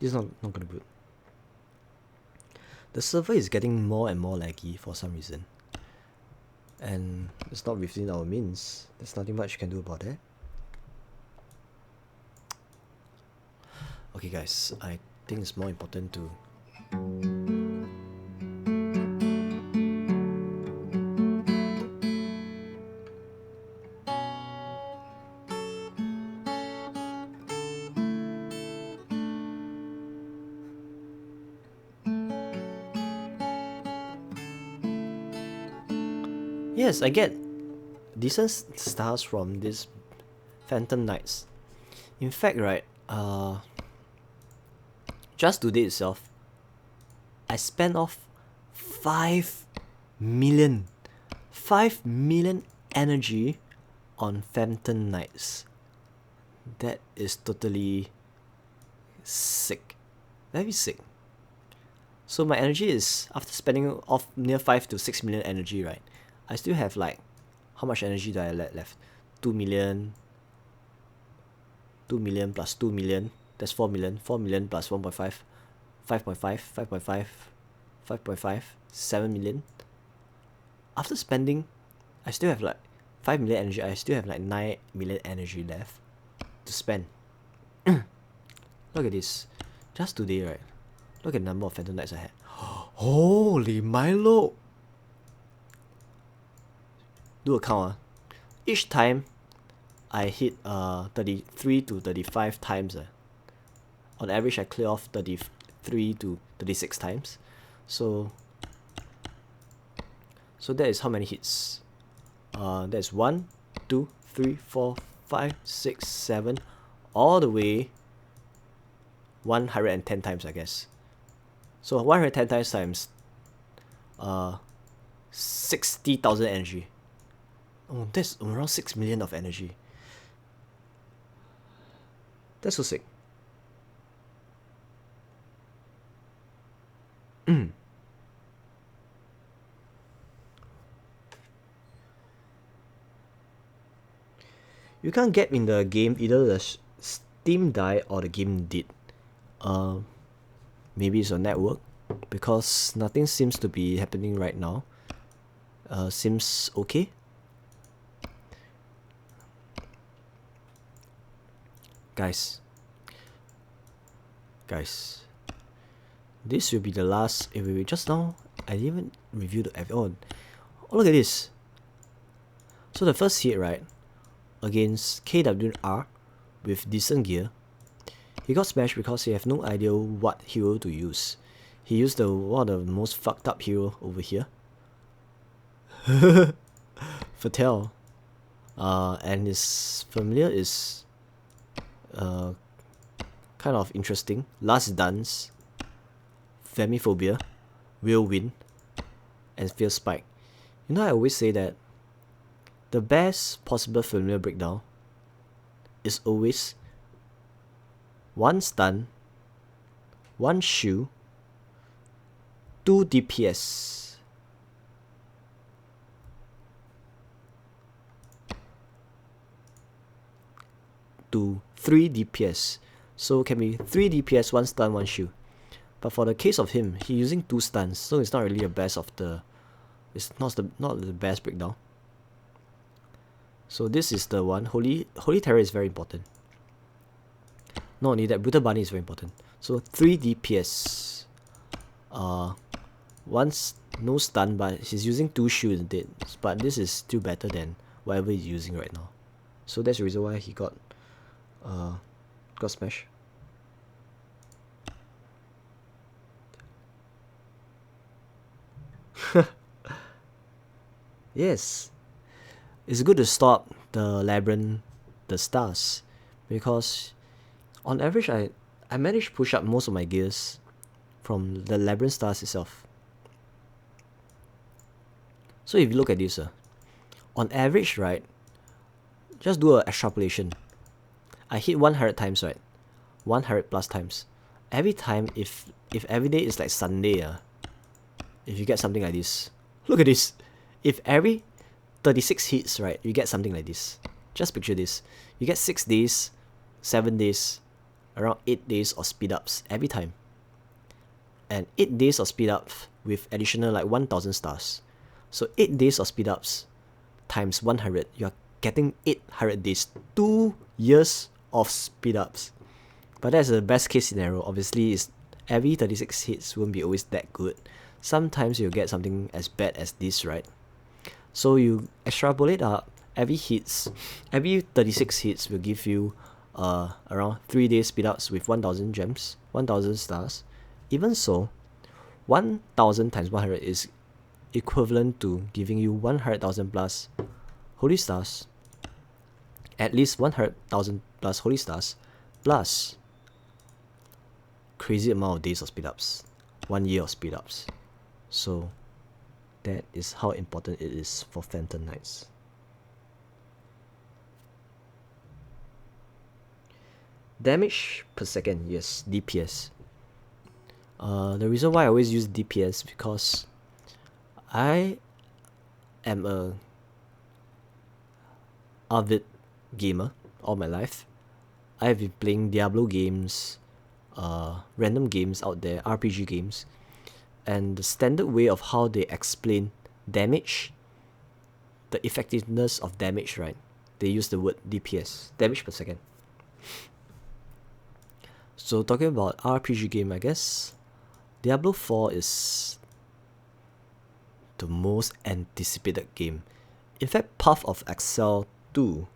This is not gonna be good. The server is getting more and more laggy for some reason. And it's not within our means. There's nothing much you can do about that. Okay guys, I think it's more important to... Yes, I get decent stars from this Phantom Knights. In fact, right, just today itself, I spent off 5 million energy on Phantom Knights. That is totally sick. Very sick. So my energy is, after spending off near 5 to 6 million energy, right, I still have like, how much energy do I left? 2 million. 2 million plus 2 million. That's 4 million. 4 million plus 1.5. 5.5. 5.5. 5.5. 7 million. after spending, I still have like 5 million energy. I still have like 9 million energy left to spend. Look at this. Just today, right? Look at the number of Phantom Knights I had. Holy Milo! Do a count. Each time I hit 33 to 35 times. On average, I clear off 33 to 36 times. So that is how many hits. That's 1, 2, 3, 4, 5, 6, 7, all the way 110 times, I guess. So 110 times 60,000 energy. Oh, that's around 6 million of energy. That's so sick. You can't get in the game, either the Steam died or the game did. Maybe it's a network, because nothing seems to be happening right now. Seems okay. Guys, this will be the last. Just now I didn't even review the oh, look at this. So the first hit, right, against KWR with decent gear, he got smashed because he have no idea what hero to use. He used one of the most fucked up hero over here. Fatal. And his familiar is kind of interesting. Last Dance, Femiphobia, Will Win, and Fear Spike. You know, I always say that the best possible familiar breakdown is always 1 stun, 1 shield, 2 DPS. To 3 DPS. So can be 3 DPS, 1 stun, 1 shield. But for the case of him, he's using 2 stuns, so it's not really the best of the. It's not the best breakdown. So this is the one. Holy Terror is very important. Not only that, Brutal Bunny is very important. So 3 DPS. Once no stun, but he's using 2 shield instead. But this is still better than whatever he's using right now. So that's the reason why he got smashed. Yes, it's good to stop the Labyrinth, the stars, because on average I managed to push up most of my gears from the Labyrinth stars itself. So if you look at this, on average, right, just do an extrapolation. I hit 100 times, right? 100 plus times. Every time, if every day is like Sunday, if you get something like this, look at this. If every 36 hits, right, you get something like this. Just picture this. You get 6 days, 7 days, around 8 days of speed ups every time. And 8 days of speed up with additional like 1000 stars. So 8 days of speed ups times 100, you are getting 800 days, 2 years of speed ups. But that's the best case scenario. Obviously, is every 36 hits won't be always that good. Sometimes you'll get something as bad as this, right? So you extrapolate up, every 36 hits will give you around 3 days speed ups with 1000 gems, 1000 stars. Even so, 1000 times 100 is equivalent to giving you 100,000 plus holy stars, at least 100,000 plus holy stars, plus crazy amount of days of speed ups, 1 year of speed ups. So that is how important it is for Phantom Knights. Damage per second, yes, DPS. The reason why I always use DPS because I am a avid gamer all my life. I have been playing Diablo games, random games out there, RPG games, and the standard way of how they explain damage the effectiveness of damage, right? They use the word DPS, damage per second. So talking about RPG game, I guess Diablo 4 is the most anticipated game. In fact, Path of Exile 2,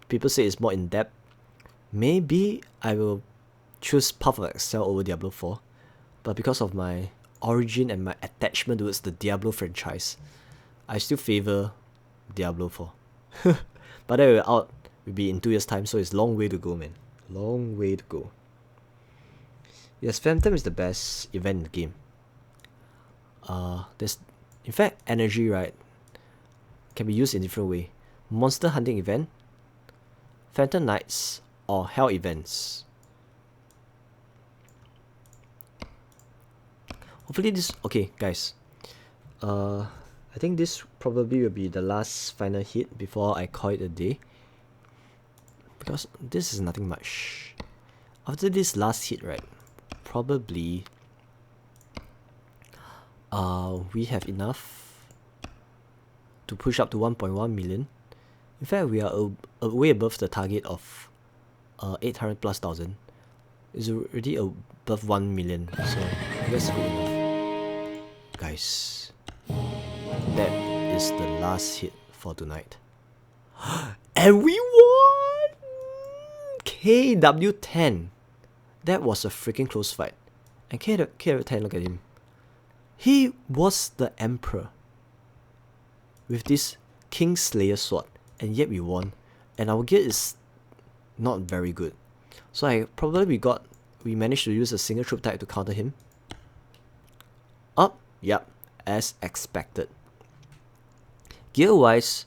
people say it's more in depth. Maybe I will choose Path of Exile over Diablo 4, but because of my origin and my attachment towards the Diablo franchise, I still favor Diablo 4. But then will be in 2 years time, so it's long way to go, man. Long way to go. Yes, Phantom is the best event in the game. There's, in fact, energy, right, can be used in different way. Monster hunting event, Phantom Nights, or Hell events. Hopefully this, okay guys, I think this probably will be the last final hit before I call it a day, because this is nothing much. After this last hit, right, probably we have enough to push up to 1.1 million. In fact, we are way above the target of 800 plus thousand. It's already above 1 million, so that's good enough. Guys, that is the last hit for tonight. And we won! KW10. That was a freaking close fight. And KW10, look at him. He was the emperor with this Kingslayer sword, and yet we won. And our gear is not very good. So we managed to use a single troop type to counter him. Up, yep, as expected. Gear wise,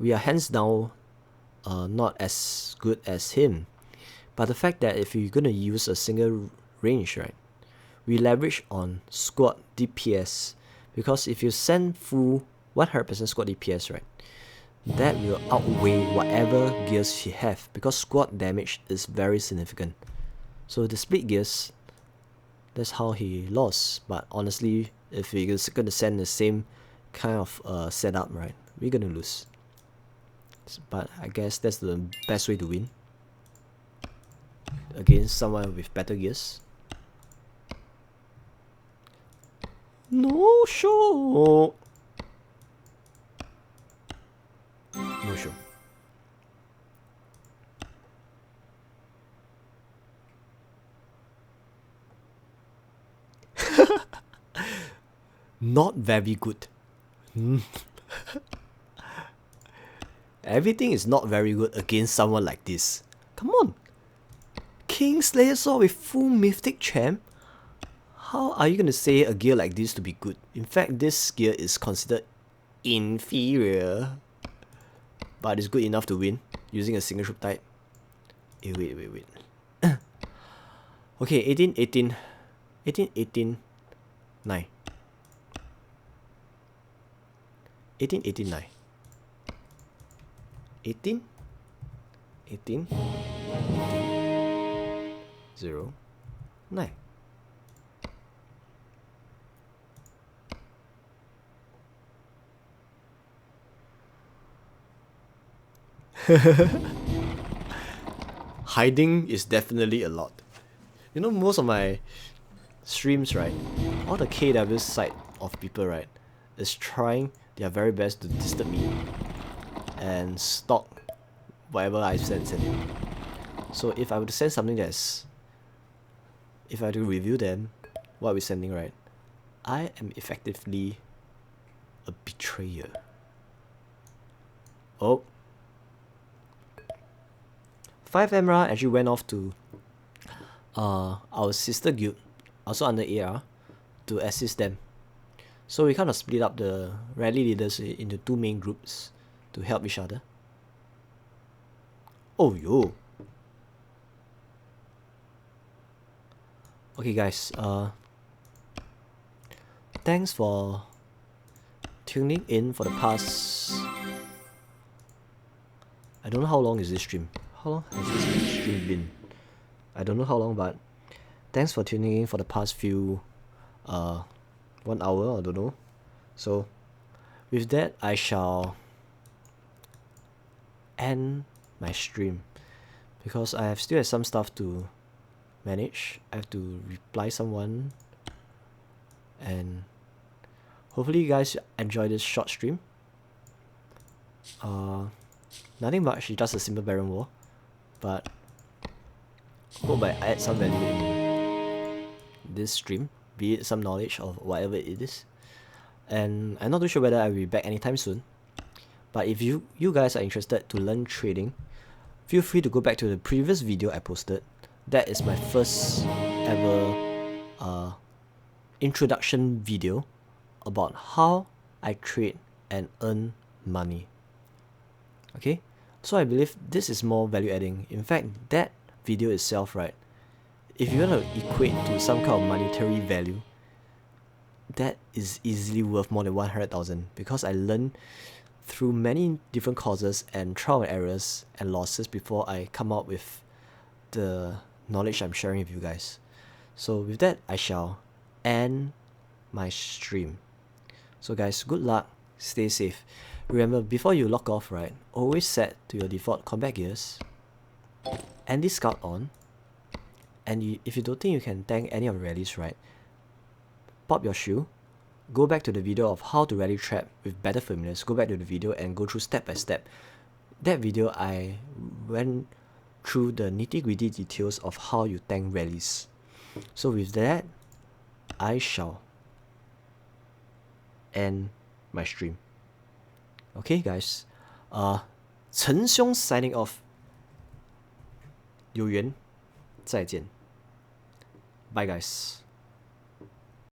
we are hands down not as good as him. But the fact that if you're gonna use a single range, right, we leverage on squad DPS, because if you send full 100% squad DPS, right, that will outweigh whatever gears he have, because squad damage is very significant. So the split gears, that's how he lost. But honestly, if we're gonna send the same kind of setup, right, we're gonna lose. But I guess that's the best way to win against someone with better gears. No show. No show. Not very good. Everything is not very good against someone like this. Come on. Kingslayer sword with full mythic champ? How are you gonna say a gear like this to be good? In fact, this gear is considered inferior, but it's good enough to win using a single troop type. Wait. Okay, 18, 9. 9. 18, 0, 9. Hiding is definitely a lot. You know, most of my streams, right, all the KW side of people, right, is trying their very best to disturb me and stalk whatever I send. So if I were to send something if I were to review them, what we're sending, right, I am effectively a betrayer. Oh. 5 Emra actually went off to our sister guild, also under AR, to assist them. So we kind of split up the rally leaders into 2 main groups to help each other. Oh yo. Okay guys, thanks for tuning in for the past, I don't know how long is this stream. How long has this stream been? I don't know how long, but thanks for tuning in for the past few 1 hour, I don't know. So with that, I shall end my stream because I still have some stuff to manage. I have to reply someone, and hopefully you guys enjoy this short stream. Nothing much, just a simple Baron War, but hope I add some value in this stream, be it some knowledge of whatever it is. And I'm not too sure whether I'll be back anytime soon, but if you guys are interested to learn trading, feel free to go back to the previous video I posted. That is my first ever introduction video about how I trade and earn money. Okay, so I believe this is more value adding. In fact, that video itself, right, if you want to equate to some kind of monetary value, that is easily worth more than 100,000 because I learned through many different causes and trial and errors and losses before I come out with the knowledge I'm sharing with you guys. So with that, I shall end my stream. So guys, good luck, stay safe. Remember, before you log off, right, always set to your default combat gears, anti-scout on, and if you don't think you can tank any of the rallies, right, pop your shoe, go back to the video of how to rally trap with better familiars, go back to the video and go through step by step. That video I went through the nitty-gritty details of how you tank rallies. So with that, I shall end my stream. Okay guys, 陈兄 signing off. 有缘再见. Bye guys.